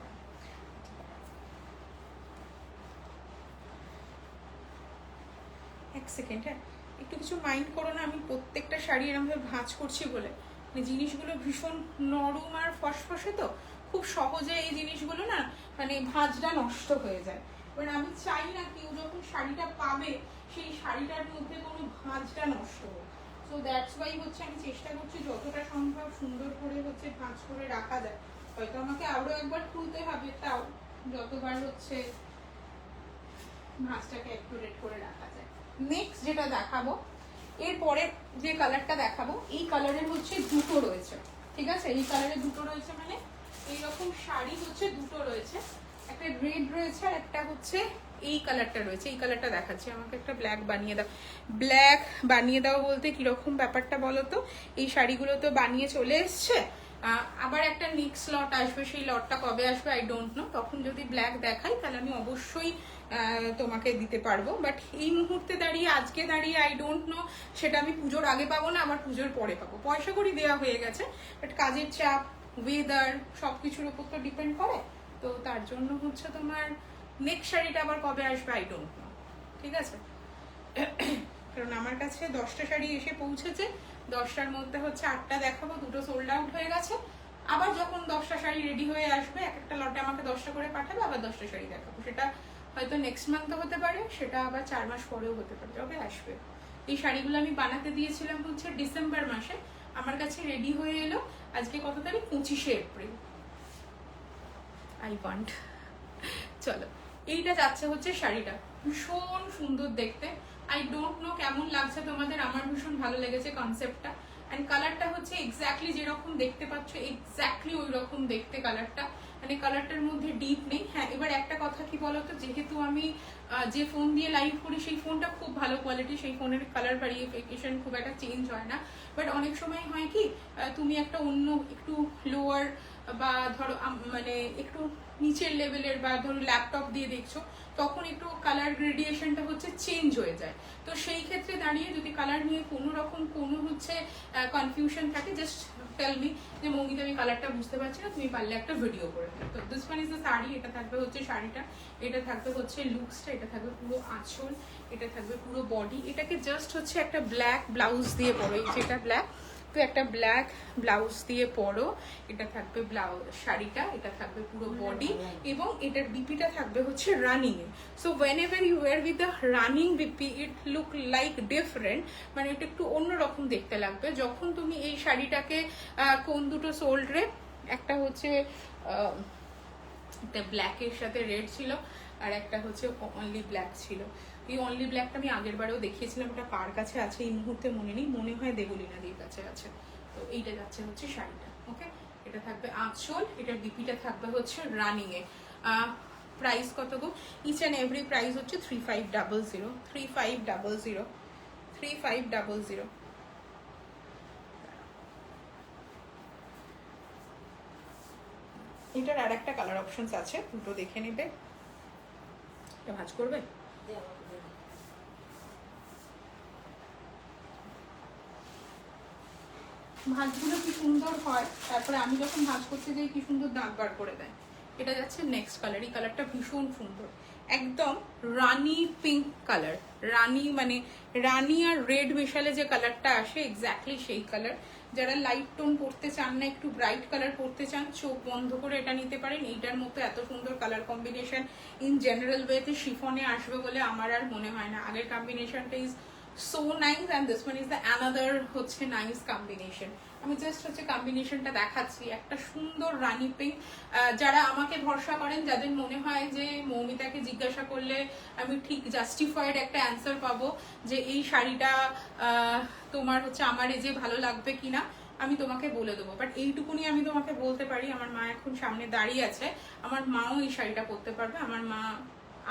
এক সেকেন্ড, হ্যাঁ একটু কিছু মাইন্ড করো না, আমি প্রত্যেকটা শাড়ি এরকমভাবে ভাঁজ করছি বলে, মানে জিনিসগুলো ভীষণ নরম আর ফসফসে, তো খুব সহজে এই জিনিসগুলো না মানে ভাঁজটা নষ্ট হয়ে যায়। এবার আমি চাই না কেউ যখন শাড়িটা পাবে সেই শাড়িটার মধ্যে কোনো ভাঁজটা নষ্ট হোক। সো দ্যাটস ওয়াই হচ্ছে আমি চেষ্টা করছি যতটা সম্ভব সুন্দর করে হচ্ছে ভাঁজ করে রাখা যায়। হয়তো আমাকে আরো একবার খুলতে হবে, তাও যতবার হচ্ছে ভাঁজটাকে অ্যাকুরেট করে রাখা যায়। নেক্সট যেটা দেখাবো, এরপরে যে কালারটা দেখাবো, এই কালারের হচ্ছে দুটো রয়েছে, ঠিক আছে, এই কালারের দুটো রয়েছে, মানে এইরকম শাড়ি হচ্ছে দুটো রয়েছে, একটা রেড রয়েছে আর একটা হচ্ছে এই কালারটা রয়েছে। এই কালারটা দেখাচ্ছি, আমাকে একটা ব্ল্যাক বানিয়ে দাও। ব্ল্যাক বানিয়ে দাও বলতে কিরকম ব্যাপারটা বলো তো, এই শাড়িগুলো তো বানিয়ে চলে এসছে, আবার একটা নেক্সট লট আসবে, সেই লটটা কবে আসবে আই ডোন্ট নো, তখন যদি ব্ল্যাক দেখাই তাহলে আমি অবশ্যই তোমাকে দিতে পারবো। বাট এই মুহূর্তে দাঁড়িয়ে, আজকে দাঁড়িয়ে আই ডোন্ট নো, সেটা আমি পুজোর আগে পাবো না, আমার পুজোর পরে পাবো। পয়সা করি দেওয়া হয়ে গেছে, বাট কাজের চাপ, ওয়েদার, সব কিছুর উপর তো ডিপেন্ড করে, তো তার জন্য হচ্ছে তোমার নেক্সট শাড়িটা আবার কবে আসবে আই ডোন্ট নো, ঠিক আছে। কারণ আমার কাছে 10টা শাড়ি এসে পৌঁছেছে, 10টার মধ্যে হচ্ছে 8টা দেখাবো, 2টো সোল্ড আউট হয়ে গেছে। আবার যখন 10টা শাড়ি রেডি হয়ে আসবে, এক একটা লটে আমাকে 10টা করে পাঠাবে, আবার 10টা শাড়ি দেখাবো। সেটা হয়তো নেক্সট মান্থও হতে পারে, সেটা আবার 4 মাস পরেও হতে পারে, যবে আসবে। এই শাড়িগুলো আমি বানাতে দিয়েছিলাম হচ্ছে ডিসেম্বর মাসে, আমার কাছে রেডি হয়ে এলো আজকে কত তারিখ, 25শে এপ্রিল। আই ওয়ান্ট, চলো এইটা যাচ্ছে হচ্ছে শাড়িটা, ভীষণ সুন্দর দেখতে। আই ডোন্ট নো কেমন লাগছে তোমাদের, আমার ভীষণ ভালো লেগেছে কনসেপ্টটা। অ্যান্ড কালারটা হচ্ছে এক্স্যাক্টলি যেরকম দেখতে পাচ্ছ এক্স্যাক্টলি ওই রকম দেখতে কালারটা, মানে কালারটার মধ্যে ডিপ নেই। হ্যাঁ, এবার একটা কথা কি বলতো, যেহেতু আমি যে ফোন দিয়ে লাইভ করি সেই ফোনটা খুব ভালো কোয়ালিটি, সেই ফোনের কালার ভেরিফিকেশন খুব একটা চেঞ্জ হয় না। বাট অনেক সময় হয় কি তুমি একটা অন্য একটু লোয়ার বা ধরো মানে একটু নিচের লেভেলের বা ধরো ল্যাপটপ দিয়ে দেখছো, তখন একটু কালার গ্রেডিয়েশনটা হচ্ছে চেঞ্জ হয়ে যায়। তো সেই ক্ষেত্রে দাঁড়িয়ে যদি কালার নিয়ে কোনো রকম কোনো হচ্ছে কনফিউশন থাকে, জাস্ট টেল মি যে মৌমিতা আমি কালারটা বুঝতে পারছি না, তুমি পারলে একটা ভিডিও করে দিও। তো this one is the sari, এটা থাকবে হচ্ছে শাড়িটা, এটা থাকবে হচ্ছে লুকসটা, এটা থাকবে পুরো আঁচল, এটা থাকবে পুরো বডি। এটাকে জাস্ট হচ্ছে একটা ব্ল্যাক ব্লাউজ দিয়ে পরো, এই যেটা ব্ল্যাক, তো একটা ব্ল্যাক ব্লাউজ দিয়ে পরো। এটা থাকবে ব্লাউজ শাড়িটা, এটা থাকবে পুরো বডি, এবং এটার বিপিটা থাকবে হচ্ছে রানিং এ। So whenever you wear with the running BP it look like different, মানে এটা একটু অন্যরকম দেখতে লাগবে। যখন তুমি এই শাড়িটাকে কোন দুটো শোল্ডারে, একটা হচ্ছে একটা ব্ল্যাকের সাথে রেড ছিল, আর একটা হচ্ছে অনলি ব্ল্যাক ছিল। এই অনলি ব্ল্যাকটা আমি আগের বারেও দেখিয়েছিলাম, ওটা কার কাছে আছে এই মুহূর্তে মনে নেই, মনে হয় দেবলীনাদির কাছে আছে। তো এইটা যাচ্ছে হচ্ছে শাড়িটা, ওকে। এটা থাকবে আঁচল, এটার বিপিটা থাকবে হচ্ছে রানিং এ। প্রাইস কত গো? ইচ অ্যান্ড এভরি প্রাইস হচ্ছে 3500, 3500, 3500। এটার আর একটা কালার অপশনস আছে, দুটো দেখে নেবে। এটা ভাঁজ করবে? ভাঁজগুলো কি সুন্দর হয়, তারপরে আমি যখন ভাঁজ করতে যাই কি সুন্দর দাগ বার করে দেয়। এটা যাচ্ছে নেক্সট কালার, এই কালারটা ভীষণ সুন্দর, একদম রানি পিঙ্ক কালার। রানি মানে রানি আর রেড মেশালে যে কালারটা আসে এক্স্যাক্টলি সেই কালার। যারা লাইট টোন পড়তে চান না, একটু ব্রাইট কালার পড়তে চান, চোখ বন্ধ করে এটা নিতে পারেন। এইটার মতো এত সুন্দর কালার কম্বিনেশন ইন জেনারেল ওয়েতে শিফনে আসবে বলে আমার আর মনে হয় না। আগের কম্বিনেশনটা is so nice and this one is the another হচ্ছে nice combination। আমি জাস্ট হচ্ছে কম্বিনেশনটা দেখাচ্ছি, একটা সুন্দর রানি পিঙ্ক। যারা আমাকে ভরসা করেন, যাদের মনে হয় যে মৌমিতাকে জিজ্ঞাসা করলে আমি ঠিক জাস্টিফাইড একটা অ্যান্সার পাবো যে এই শাড়িটা তোমার হচ্ছে আমার এই যে ভালো লাগবে কিনা, আমি তোমাকে বলে দেবো। বাট এইটুকুনি আমি তোমাকে বলতে পারি, আমার মা এখন সামনে দাঁড়িয়ে আছে, আমার মাও এই শাড়িটা পরতে পারবে। আমার মা,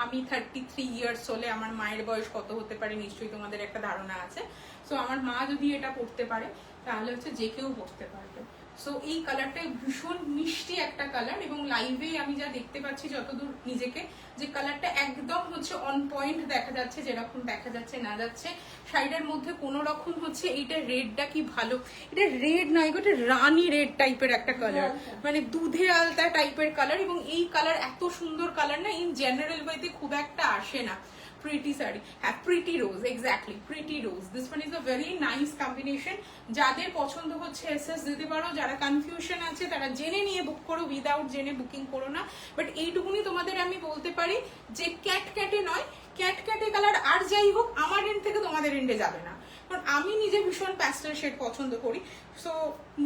আমি 33 ইয়ার্স হলে আমার মায়ের বয়স কত হতে পারে নিশ্চয়ই তোমাদের একটা ধারণা আছে। সো আমার মা যদি এটা পরতে পারে তাহলে হচ্ছে যে কেউ পরতে পারবে। সো এই কালারটা ভীষণ মিষ্টি একটা কালার, এবং লাইভে আমি যা দেখতে পাচ্ছি যতদূর নিজেকে, যে কালারটা একদম হচ্ছে অন পয়েন্ট দেখা যাচ্ছে, যেরকম দেখা যাচ্ছে না যাচ্ছে। শাড়িটার মধ্যে কোনো রকম হচ্ছে এইটা রেডটা কি ভালো, এটা রেড নয়, এটা রানি রেড টাইপের একটা কালার, মানে দুধে আলতা টাইপের কালার। এবং এই কালার এত সুন্দর কালার না ইন জেনারেল ওয়েতে খুব একটা আসে না। প্রিটি শাড়ি, হ্যাঁ pretty rose, exactly pretty rose. This one is a very nice combination. যাদের পছন্দ হচ্ছে এসএস দিতে পারো, যারা কনফিউশন আছে তারা জেনে নিয়ে বুক করো, উইদাউট জেনে বুকিং করো না। বাট এইটুকুনি তোমাদের আমি বলতে পারি যে ক্যাটক্যাটে নয়, ক্যাটক্যাটে কালার আর যাই হোক আমার এন্ড থেকে তোমাদের এন্ডে যাবে না, কারণ আমি নিজে ভীষণ প্যাস্টেল শেড পছন্দ করি। সো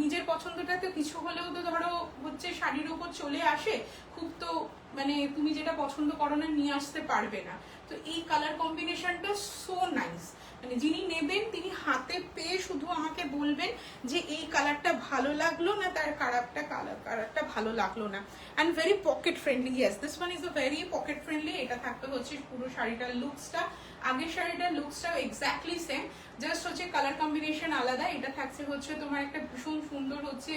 নিজের পছন্দটা তো কিছু হলেও তো ধরো হচ্ছে শাড়ির উপর চলে আসে, খুব তো মানে তুমি যেটা পছন্দ করো না নিয়ে আসতে পারবে না। তো এই কালার কম্বিনেশনটা সো নাইস, মানে যিনি নেবেন তিনি হাতে পেয়ে শুধু আমাকে বলবেন যে এই কালারটা ভালো লাগলো না, তার কালারটা ভালো লাগলো না। And very pocket friendly, yes this one is a very pocket friendly. এটা থাকতে হচ্ছে পুরো শাড়িটার লুকসটা, আগের শাড়িটার লুকসটাও এক্স্যাক্টলি সেম, জাস্ট হচ্ছে কালার কম্বিনেশন আলাদা। এটা থাকছে হচ্ছে তোমার একটা ভীষণ সুন্দর হচ্ছে,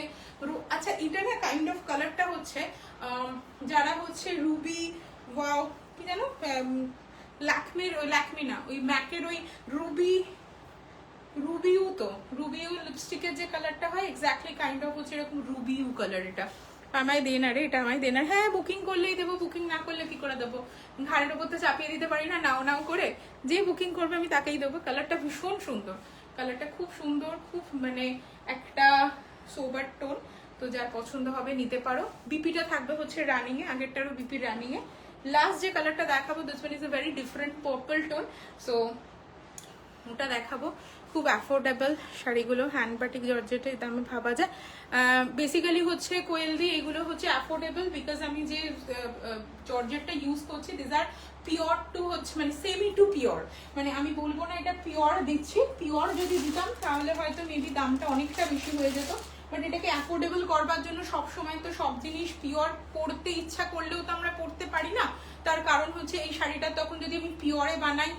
আচ্ছা এটা না কাইন্ড অফ কালারটা হচ্ছে যারা হচ্ছে রুবি ওয়াও কি জানো ল্যাকমির, ওই ল্যাকমি না ওই ম্যাকের ওই রুবিউ, তো রুবিউ লিপস্টিকের যে কালারটা হয় এক্স্যাক্টলি কাইন্ড অফ হচ্ছে এরকম রুবিউ কালার। এটা আমায় দেনা রে, এটা আমায় দেনা। হ্যাঁ বুকিং করলেই দেবো, বুকিং না করলে কি করে দেবো, ঘাড়ের উপর তো চাপিয়ে দিতে পারি না নাও নাও করে। যে বুকিং করবে আমি তাকেই দেবো। কালারটা ভীষণ সুন্দর, কালারটা খুব সুন্দর, খুব মানে একটা সোবার টোন। তো যার পছন্দ হবে নিতে পারো। বিপিটা থাকবে হচ্ছে রানিং এ, আগেরটারও বিপি রানিং এ। লাস্ট যে কালারটা দেখাবো this one is a very different purple tone. So ওটা দেখাবো। খুব অ্যাফোর্ডেবল শাড়িগুলো, হ্যান্ড বাটিক জর্জেটের দামে ভাবা যায়। বেসিক্যালি হচ্ছে কোয়েলদি এগুলো হচ্ছে অ্যাফোর্ডেবল বিকজ আমি যে জর্জেটটা ইউজ করছি দিস আর পিওর টু হচ্ছে মানে সেমি টু পিওর, মানে আমি বলবো না এটা পিওর দিচ্ছি, পিওর যদি দিতাম তাহলে হয়তো মেবি দামটা অনেকটা বেশি হয়ে যেত। বাট এটাকে অ্যাফোর্ডেবল করবার জন্য সব সময় তো সব জিনিস পিওর পরতে ইচ্ছা করলেও তো আমরা পরতে পারি না। তার কারণ হচ্ছে এই শাড়িটা তখন যদি আমি পিওরে বানাই,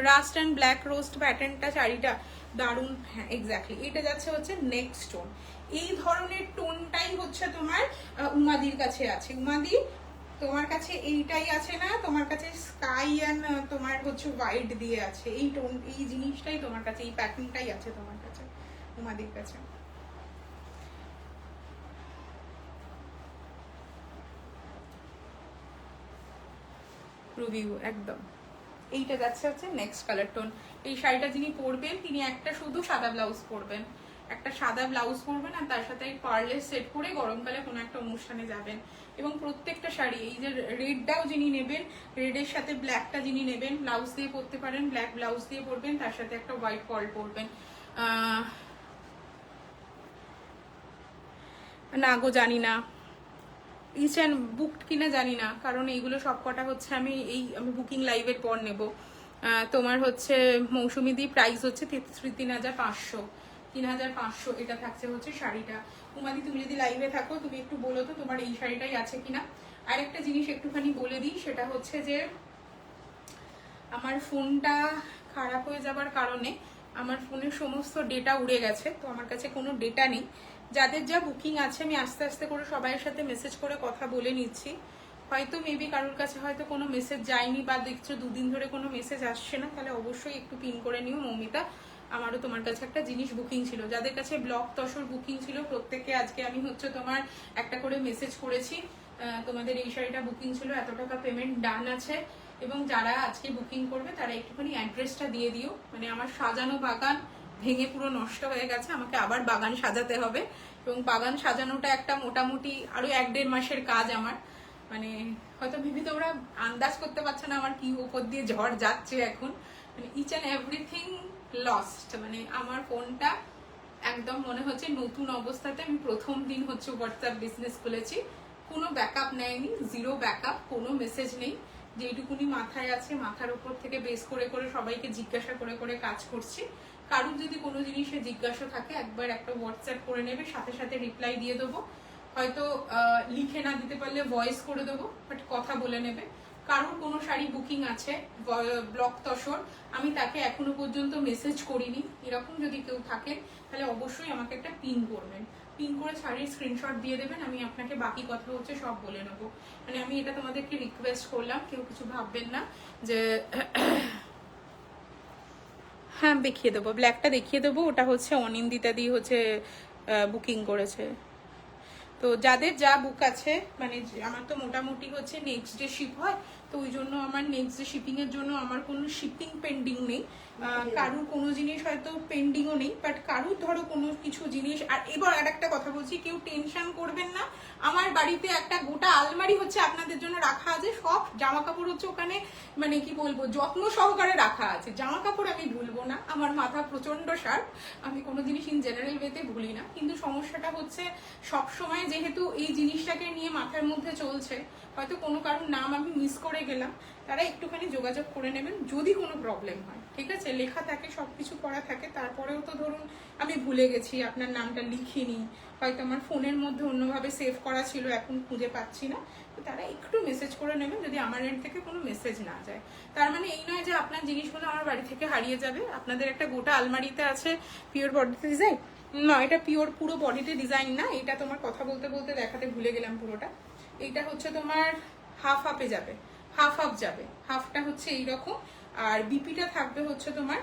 রাস্ট অ্যান্ড ব্ল্যাক রোস্ট প্যাটার্নটা শাড়িটা দারুণ। হ্যাঁ এক্স্যাক্টলি, এটা যাচ্ছে হচ্ছে নেক্সট টোন। এই ধরনের টোনটাই হচ্ছে তোমার উমাদির কাছে আছে। উমাদি তোমার কাছে এইটাই আছে না, তোমার কাছে স্কাই অ্যান্ড তোমার হচ্ছে হোয়াইট দিয়ে আছে, এই টোন এই জিনিসটাই তোমার কাছে, এই প্যাটার্নটাই আছে তোমার কাছে উমাদির কাছে। রিভিউ একদম। এইটা যাচ্ছে হচ্ছে নেক্সট কালার টোন। এই শাড়িটা যিনি পরবেন তিনি একটা শুধু সাদা ব্লাউজ পরবেন, একটা সাদা ব্লাউজ পরবেন আর তার সাথে এই পার্লের সেট করে গরমকালে কোনো একটা অনুষ্ঠানে যাবেন। এবং প্রত্যেকটা শাড়ি এই যে রেডটাও যিনি নেবেন, রেডের সাথে ব্ল্যাকটা যিনি নেবেন ব্লাউজ দিয়ে পরতে পারেন, ব্ল্যাক ব্লাউজ দিয়ে পরবেন, তার সাথে একটা হোয়াইট পার্ল পরবেন। না গো জানি না, ইচেন বুকড কিনা জানি না, কারণ এইগুলো সব কটা হচ্ছে আমি বুকিং লাইভের পর নেব। তোমার হচ্ছে মৌসুমীদি প্রাইস হচ্ছে 3,500, 3,500 এটা থাকছে হচ্ছে শাড়িটা। উমাদি তুমি যদি লাইভে থাকো তুমি একটু বলো তো তোমার এই শাড়িটাই আছে কিনা। আরেকটা জিনিস একটুখানি বলে দিই, সেটা হচ্ছে যে আমার ফোনটা খারাপ হয়ে যাবার কারণে আমার ফোনের সমস্ত ডেটা উড়ে গেছে, তো আমার কাছে কোনো ডেটা নেই। যাদের যা বুকিং আছে আমি আস্তে আস্তে করে সবাইয়ের সাথে মেসেজ করে কথা বলে নিচ্ছি। হয়তো মেবি কারোর কাছে হয়তো কোনো মেসেজ যায়নি বা দেখছো দুদিন ধরে কোনো মেসেজ আসছে না, তাহলে অবশ্যই একটু পিন করে নিও মৌমিতা, আমারও তোমার কাছে একটা জিনিস বুকিং ছিল। যাদের কাছে ব্লক তসর বুকিং ছিল প্রত্যেককে আজকে আমি হচ্ছে তোমার একটা করে মেসেজ করেছি, তোমাদের এই শাড়িটা বুকিং ছিল, এত টাকা পেমেন্ট ডান আছে। এবং যারা আজকে বুকিং করবে তারা একটুখানি অ্যাড্রেসটা দিয়ে দিও, মানে আমার সাজানো বাগান ভেঙে পুরো নষ্ট হয়ে গেছে, আমাকে আবার বাগান সাজাতে হবে। এবং বাগান সাজানোটা একটা মোটামুটি আরো 1-1.5 মাসের কাজ আমার। মানে হয়তো ভেবে তোমরা আন্দাজ করতে পারছো না আমার কি উপর দিয়ে ঝড় যাচ্ছে এখন, মানে ইচ অ্যান্ড এভরিথিং লস্ট। মানে আমার ফোনটা একদম মনে হচ্ছে নতুন অবস্থাতে আমি প্রথম দিন হচ্ছে হোয়াটসঅ্যাপ বিজনেস খুলেছি, কোনো ব্যাকআপ নেয়নি, জিরো ব্যাকআপ, কোনো মেসেজ নেই, যেইটুকুনি মাথায় আছে মাথার উপর থেকে বেস করে করে সবাইকে জিজ্ঞাসা করে করে কাজ করছি। কারুর যদি কোনো জিনিসে জিজ্ঞাসা থাকে একবার একটা হোয়াটসঅ্যাপ করে নেবে, সাথে সাথে রিপ্লাই দিয়ে দেবো। হয়তো লিখে না দিতে পারলে ভয়েস করে দেবো, বাট কথা বলে নেবে। কারোর কোনো শাড়ি বুকিং আছে ব্লক তসর, আমি তাকে এখনো পর্যন্ত মেসেজ করিনি, এরকম যদি কেউ থাকে তাহলে অবশ্যই আমাকে একটা পিন করবেন, পিন করে শাড়ির স্ক্রিনশট দিয়ে দেবেন, আমি আপনাকে বাকি কথা হচ্ছে সব বলে নেবো। মানে আমি এটা তোমাদেরকে রিকোয়েস্ট করলাম, কেউ কিছু ভাববেন না যে হ্যাঁ দেখিয়ে দেবো, ব্ল্যাকটা দেখিয়ে দেবো, ওটা হচ্ছে অনিন্দিতা দিয়ে হচ্ছে বুকিং করেছে। তো যাদের যা বুক আছে, মানে আমার তো মোটামুটি হচ্ছে নেক্সট ডে শিপ হয়, তো ওই জন্য আমার নেক্সট ডে শিপিং এর জন্য আমার কোনো শিপিং পেন্ডিং নেই। কারুর কোনো জিনিস হয়তো পেন্ডিংও নেই, বাট কারুর ধরো কোনো কিছু জিনিস। আর এবার আর একটা কথা বলছি, কেউ টেনশন করবেন না, আমার বাড়িতে একটা গোটা আলমারি হচ্ছে আপনাদের জন্য রাখা আছে, সব জামা কাপড় হচ্ছে ওখানে, মানে কি বলবো যত্ন সহকারে রাখা আছে। জামা কাপড় আমি ভুলবো না, আমার মাথা প্রচন্ড শার্প, আমি কোনো জিনিস ইন জেনারেল ওয়েতে ভুলি না। কিন্তু সমস্যাটা হচ্ছে সবসময় যেহেতু এই জিনিসটাকে নিয়ে মাথার মধ্যে চলছে, হয়তো কোনো কারণ নাম আমি মিস করে গেলাম, তারা একটুখানি যোগাযোগ করে নেবেন যদি কোনো প্রবলেম হয়, ঠিক আছে? লেখা থাকে, সব কিছু করা থাকে, তারপরেও তো ধরুন আমি ভুলে গেছি, আপনার নামটা লিখিনি, হয়তো আমার ফোনের মধ্যে অন্যভাবে সেভ করা ছিল, এখন খুঁজে পাচ্ছি না, তো তারা একটু মেসেজ করে নেবেন যদি আমার এন্ড থেকে কোনো মেসেজ না যায়। তার মানে এই নয় যে আপনার জিনিসগুলো আমার বাড়ি থেকে হারিয়ে যাবে। আপনাদের একটা গোটা আলমারিতে আছে পিওর বডিতে ডিজাইন, না এটা পিওর পুরো বডিতে ডিজাইন না, এটা তোমার কথা বলতে বলতে দেখাতে ভুলে গেলাম পুরোটা। এইটা হচ্ছে তোমার হাফ হাফে যাবে, হাফ হাফ যাবে, হাফটা হচ্ছে এইরকম, আর বিপিটা থাকবে হচ্ছে তোমার,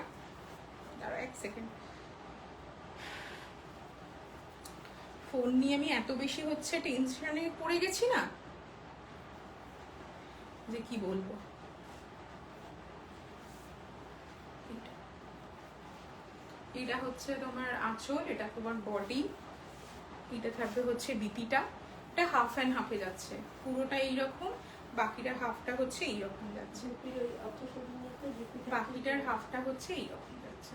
দাঁড়াও এক সেকেন্ড, ফোন নিয়ে আমি এত বেশি হচ্ছে টেনশনে পড়ে গেছি না যে কি বলবো। এটা হচ্ছে তোমার আঁচল, এটা তোমার বডি, এটা থাকবে হচ্ছে বিপিটা, এটা হাফ অ্যান্ড হাফে যাচ্ছে, পুরোটা এইরকম বাকিটার হাফটা হচ্ছে এইরকম যাচ্ছে, বাকিটার হাফটা হচ্ছে এইরকম যাচ্ছে।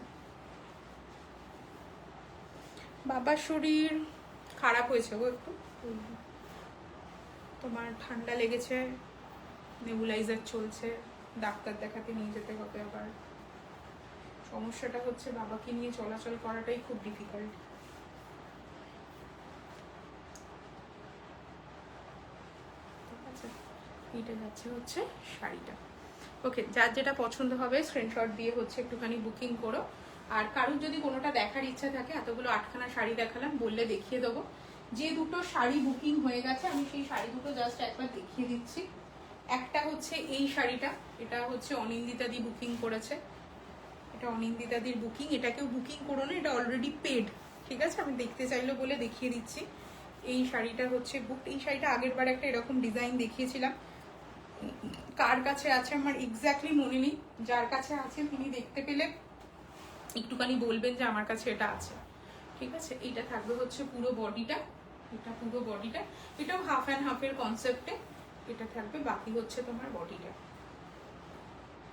বাবার শরীর খারাপ হয়েছে গো একটু, তোমার ঠান্ডা লেগেছে, নেবুলাইজার চলছে, ডাক্তার দেখাতে নিয়ে যেতে হবে আবার। সমস্যাটা হচ্ছে বাবাকে নিয়ে চলাচল করাটাই খুব ডিফিকাল্ট। ঠিক আছে, এইটা যাচ্ছে হচ্ছে শাড়িটা। ওকে, যার যেটা পছন্দ হবে স্ক্রিনশট দিয়ে হচ্ছে একটুখানি বুকিং করো। আর কারোর যদি কোনোটা দেখার ইচ্ছা থাকে, এতগুলো 8খানা শাড়ি দেখালাম, বললে দেখিয়ে দেবো। যে দুটো শাড়ি বুকিং হয়ে গেছে আমি সেই শাড়ি দুটো জাস্ট একবার দেখিয়ে দিচ্ছি। একটা হচ্ছে এই শাড়িটা, এটা হচ্ছে অনিন্দিতাদি বুকিং করেছে, এটা অনিন্দিতাদির বুকিং। এটাকেও বুকিং করো না, এটা অলরেডি পেড। ঠিক আছে, আমি দেখতে চাইলো বলে দেখিয়ে দিচ্ছি। এই শাড়িটা হচ্ছে বুক। এই শাড়িটা আগের বার একটা এরকম ডিজাইন দেখিয়েছিলাম, কার কাছে আছে আমার এক্স্যাক্টলি মনে নেই। যার কাছে আছে তিনি দেখতে পেলে একটুখানি বলবেন যে আমার কাছে এটা আছে। ঠিক আছে, এটা থাকবে হচ্ছে পুরো বডিটা, এটা পুরো বডিটা, এটাও হাফ অ্যান্ড হাফের কনসেপ্টে এটা থাকবে। বাকি হচ্ছে তোমার বডিটা।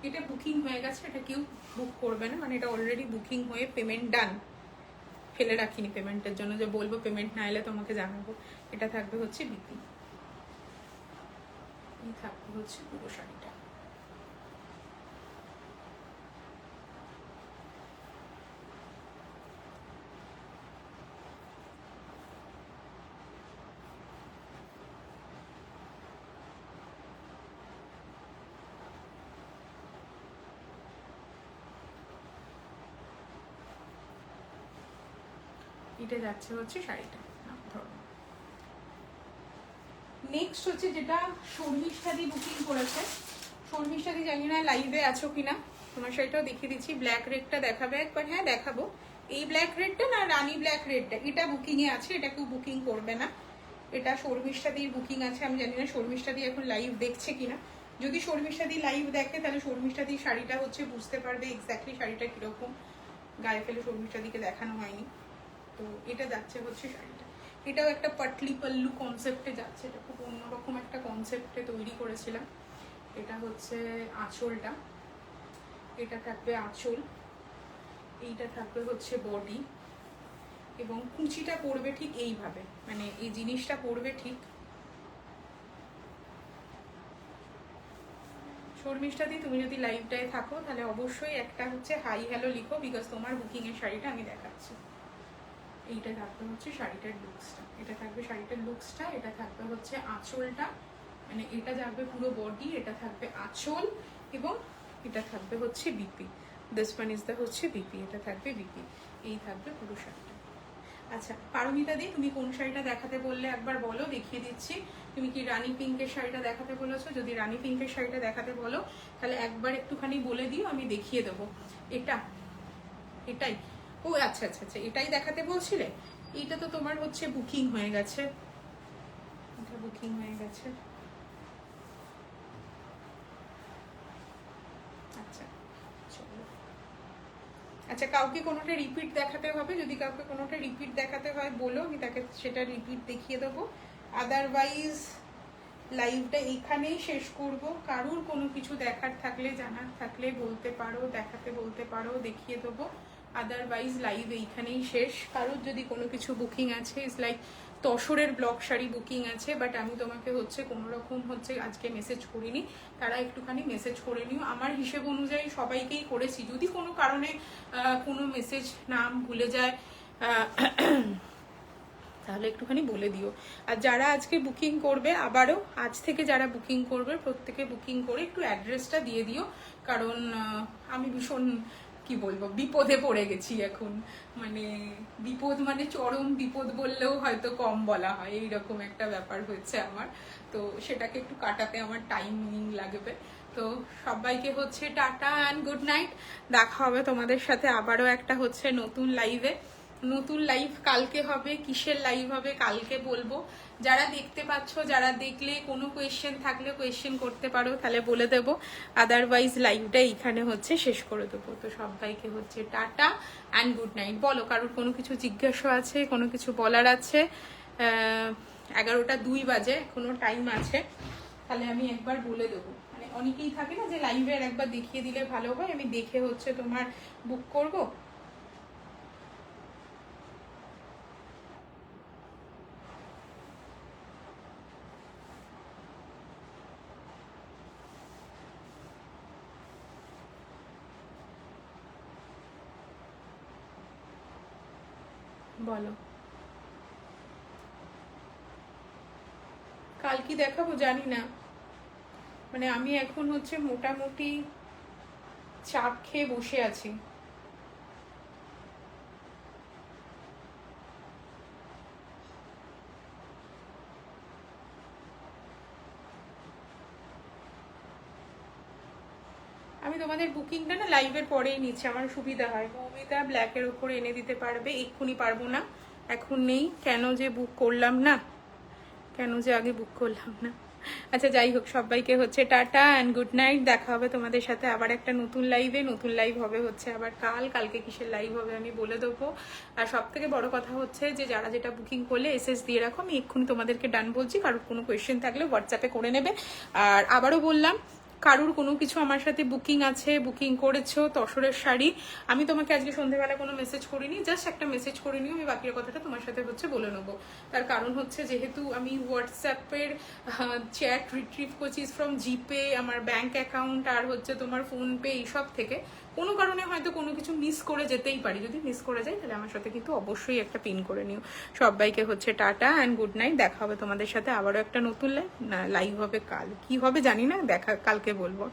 এটা বুকিং হয়ে গেছে, এটা কেউ বুক করবে না, মানে এটা অলরেডি বুকিং হয়ে পেমেন্ট ডান। ফেলে রাখিনি পেমেন্টের জন্য, যে বলবো পেমেন্ট না এলে তোমাকে জানাবো। এটা থাকবে হচ্ছে বিপি, এই থাকবে হচ্ছে পুরো শাড়িটা। এটা যাচ্ছে হচ্ছে শাড়িটা। ধরো নেক্সট হচ্ছে যেটা শর্মিষ্ঠাদি বুকিং করেছে। শর্মিষ্ঠাদি জানি না লাইভে আছো কিনা, তোমার শাড়িটাও দেখিয়ে দিচ্ছি। ব্ল্যাক রেডটা দেখাবে একবার? হ্যাঁ দেখাবো। এই ব্ল্যাক রেডটা না, রানী ব্ল্যাক রেডটা, এটা বুকিংয়ে আছে, এটা কেউ বুকিং করবে না। এটা শর্মিষ্ঠাদির বুকিং আছে। আমি জানি না শর্মিষ্ঠাদি এখন লাইভ দেখছে কিনা। যদি শর্মিষ্ঠাদি লাইভ দেখে তাহলে শর্মিষ্ঠাদির শাড়িটা হচ্ছে বুঝতে পারবে এক্স্যাক্টলি শাড়িটা কিরকম। গায়ে ফেলে শর্মিষ্ঠাদিকে দেখানো হয়নি। তো এটা যাচ্ছে হচ্ছে শাড়িটা, এটাও একটা পাটলি পাল্লু কনসেপ্টে যাচ্ছে। এটা খুব অন্যরকম একটা কনসেপ্টে তৈরি করেছিলাম। এটা হচ্ছে আঁচলটা, এটা থাকবে আঁচল, এইটা থাকবে হচ্ছে বডি, এবং কুচিটা পড়বে ঠিক এইভাবে, মানে এই জিনিসটা পড়বে ঠিক। শর্মিষ্ঠাদি তুমি যদি লাইভটায় থাকো তাহলে অবশ্যই একটা হচ্ছে হাই হ্যালো লিখো, বিকজ তোমার বুকিং এর শাড়িটা আমি দেখাচ্ছি। এইটা থাকবে হচ্ছে শাড়িটার লুকসটা, এটা থাকবে শাড়িটার লুকসটা, এটা থাকবে হচ্ছে আঁচলটা, মানে এটা থাকবে পুরো বডি, এটা থাকবে আঁচল, এবং এটা থাকবে হচ্ছে BP. This one is the হচ্ছে বিপি, এটা থাকবে বিপি। এই থাকবে পুরো শাড়িটা। আচ্ছা পারমিতা দি, তুমি কোন শাড়িটা দেখাতে বললে একবার বলো, দেখিয়ে দিচ্ছি। তুমি কি রানী পিঙ্কের শাড়িটা দেখাতে বলেছো? যদি রানী পিঙ্কের শাড়িটা দেখাতে বলো তাহলে একবার একটুখানি বলে দিও, আমি দেখিয়ে দেবো। এটা, এটাই? ও আচ্ছা আচ্ছা আচ্ছা, এটাই দেখাতে বলছিলে। এইটা তো তোমার হচ্ছে বুকিং হয়ে গেছে, এটা বুকিং হয়ে গেছে। আচ্ছা চলো, আচ্ছা কাউকে কোনোটা রিপিট দেখাতে হবে? যদি কাউকে কোনোটা রিপিট দেখাতে হয় বলো, আমি তাকে সেটা রিপিট দেখিয়ে দেবো। আদারওয়াইজ লাইভটা এইখানেই শেষ করব। কারুর কোনো কিছু দেখার থাকলে, জানার থাকলে বলতে পারো, দেখাতে বলতে পারো, দেখিয়ে দেবো। আদারওয়াইজ লাইভ এইখানেই শেষ। কারুর যদি কোনো কিছু বুকিং আছে, ইজ লাইক তসরের ব্লক শাড়ি বুকিং আছে, বাট আমি তোমাকে হচ্ছে কোনো রকম হচ্ছে আজকে মেসেজ করিনি, তারা একটুখানি মেসেজ করে নিও। আমার হিসেব অনুযায়ী সবাইকেই করেছি, যদি কোনো কারণে কোনো মেসেজ নাম ভুলে যায় তাহলে একটুখানি বলে দিও। আর যারা আজকে বুকিং করবে, আবারও আজ থেকে যারা বুকিং করবে প্রত্যেকে বুকিং করে একটু অ্যাড্রেসটা দিয়ে দিও, কারণ আমি ভীষণ কি বলবো বিপদে পড়ে গেছি এখন। মানে বিপদ মানে চরম বিপদ বললেও হয়তো কম বলা হয়, এইরকম একটা ব্যাপার হয়েছে আমার। তো সেটাকে একটু কাটাতে আমার টাইমিং লাগবে। তো সবাইকে হচ্ছে টাটা অ্যান্ড গুড নাইট। দেখা হবে তোমাদের সাথে আবারও একটা হচ্ছে নতুন লাইভে। নতুন লাইভ কালকে হবে, কিসের লাইভ হবে কালকে বলবো। যারা দেখতে পাচ্ছ, যারা দেখলে কোনো কোয়েশ্চেন থাকলে কোয়েশ্চেন করতে পারো, তাহলে বলে দেবো। আদারওয়াইজ লাইভটা এইখানে হচ্ছে শেষ করে দেবো। তো সবাইকে হচ্ছে টাটা অ্যান্ড গুড নাইট। বলো কারোর কোনো কিছু জিজ্ঞাসা আছে, কোনো কিছু বলার আছে? 11টা 2 বাজে, এখনো টাইম আছে। তাহলে আমি একবার বলে দেবো। মানে অনেকেই থাকে না যে লাইভের একবার দেখিয়ে দিলে ভালো হয়, আমি দেখে হচ্ছে তোমার বুক করব। বলো কাল কি দেখাবো জানি না, মানে আমি এখন হচ্ছে মোটামুটি চাপ খেয়ে বসে আছি। আমি তোমাদের বুকিংটা না লাইভের পরেই নিচ্ছি, আমার সুবিধা হয়। মৌমিতা ব্ল্যাকের ওপরে এনে দিতে পারবে, এক্ষুনি পারবো না, এখন নেই। কেন যে বুক করলাম না, কেন যে আগে বুক করলাম না। আচ্ছা যাই হোক, সবাইকে হচ্ছে টাটা অ্যান্ড গুড নাইট। দেখা হবে তোমাদের সাথে আবার একটা নতুন লাইভে। নতুন লাইভ হবে হচ্ছে আবার কালকে কিসের লাইভ হবে আমি বলে দেবো। আর সব থেকে বড় কথা হচ্ছে যে যারা যেটা বুকিং করলে এসএস দিয়ে রাখো, আমি এক্ষুনি তোমাদেরকে ডান বলছি। কারোর কোনো কোয়েশ্চেন থাকলে হোয়াটসঅ্যাপে করে নেবে। আর আবারও বললাম, কারুর কোনো কিছু আমার সাথে বুকিং আছে, বুকিং করেছো তসরের শাড়ি, আমি তোমাকে আজকে সন্ধ্যেবেলা কোনো মেসেজ করিনি, জাস্ট একটা মেসেজ করে নিও, আমি বাকির কথাটা তোমার সাথে হচ্ছে বলে নেবো। তার কারণ হচ্ছে যেহেতু আমি হোয়াটসঅ্যাপের চ্যাট রিট্রিভ করছি ফ্রম জিপে, আমার ব্যাংক অ্যাকাউন্ট আর হচ্ছে তোমার ফোনপে, এইসব থেকে কোনো কারণে হয়তো কোনো কিছু মিস করে যেতেই পারি। যদি মিস করে যাই তাহলে আমার সাথে কিন্তু অবশ্যই একটা পিন করে নিও। সবাইকে হচ্ছে টাটা অ্যান্ড গুড নাইট। দেখা হবে তোমাদের সাথে আবারও একটা নতুন লাইভ হবে কাল। কি হবে জানি না, দেখা কালকে বলবো।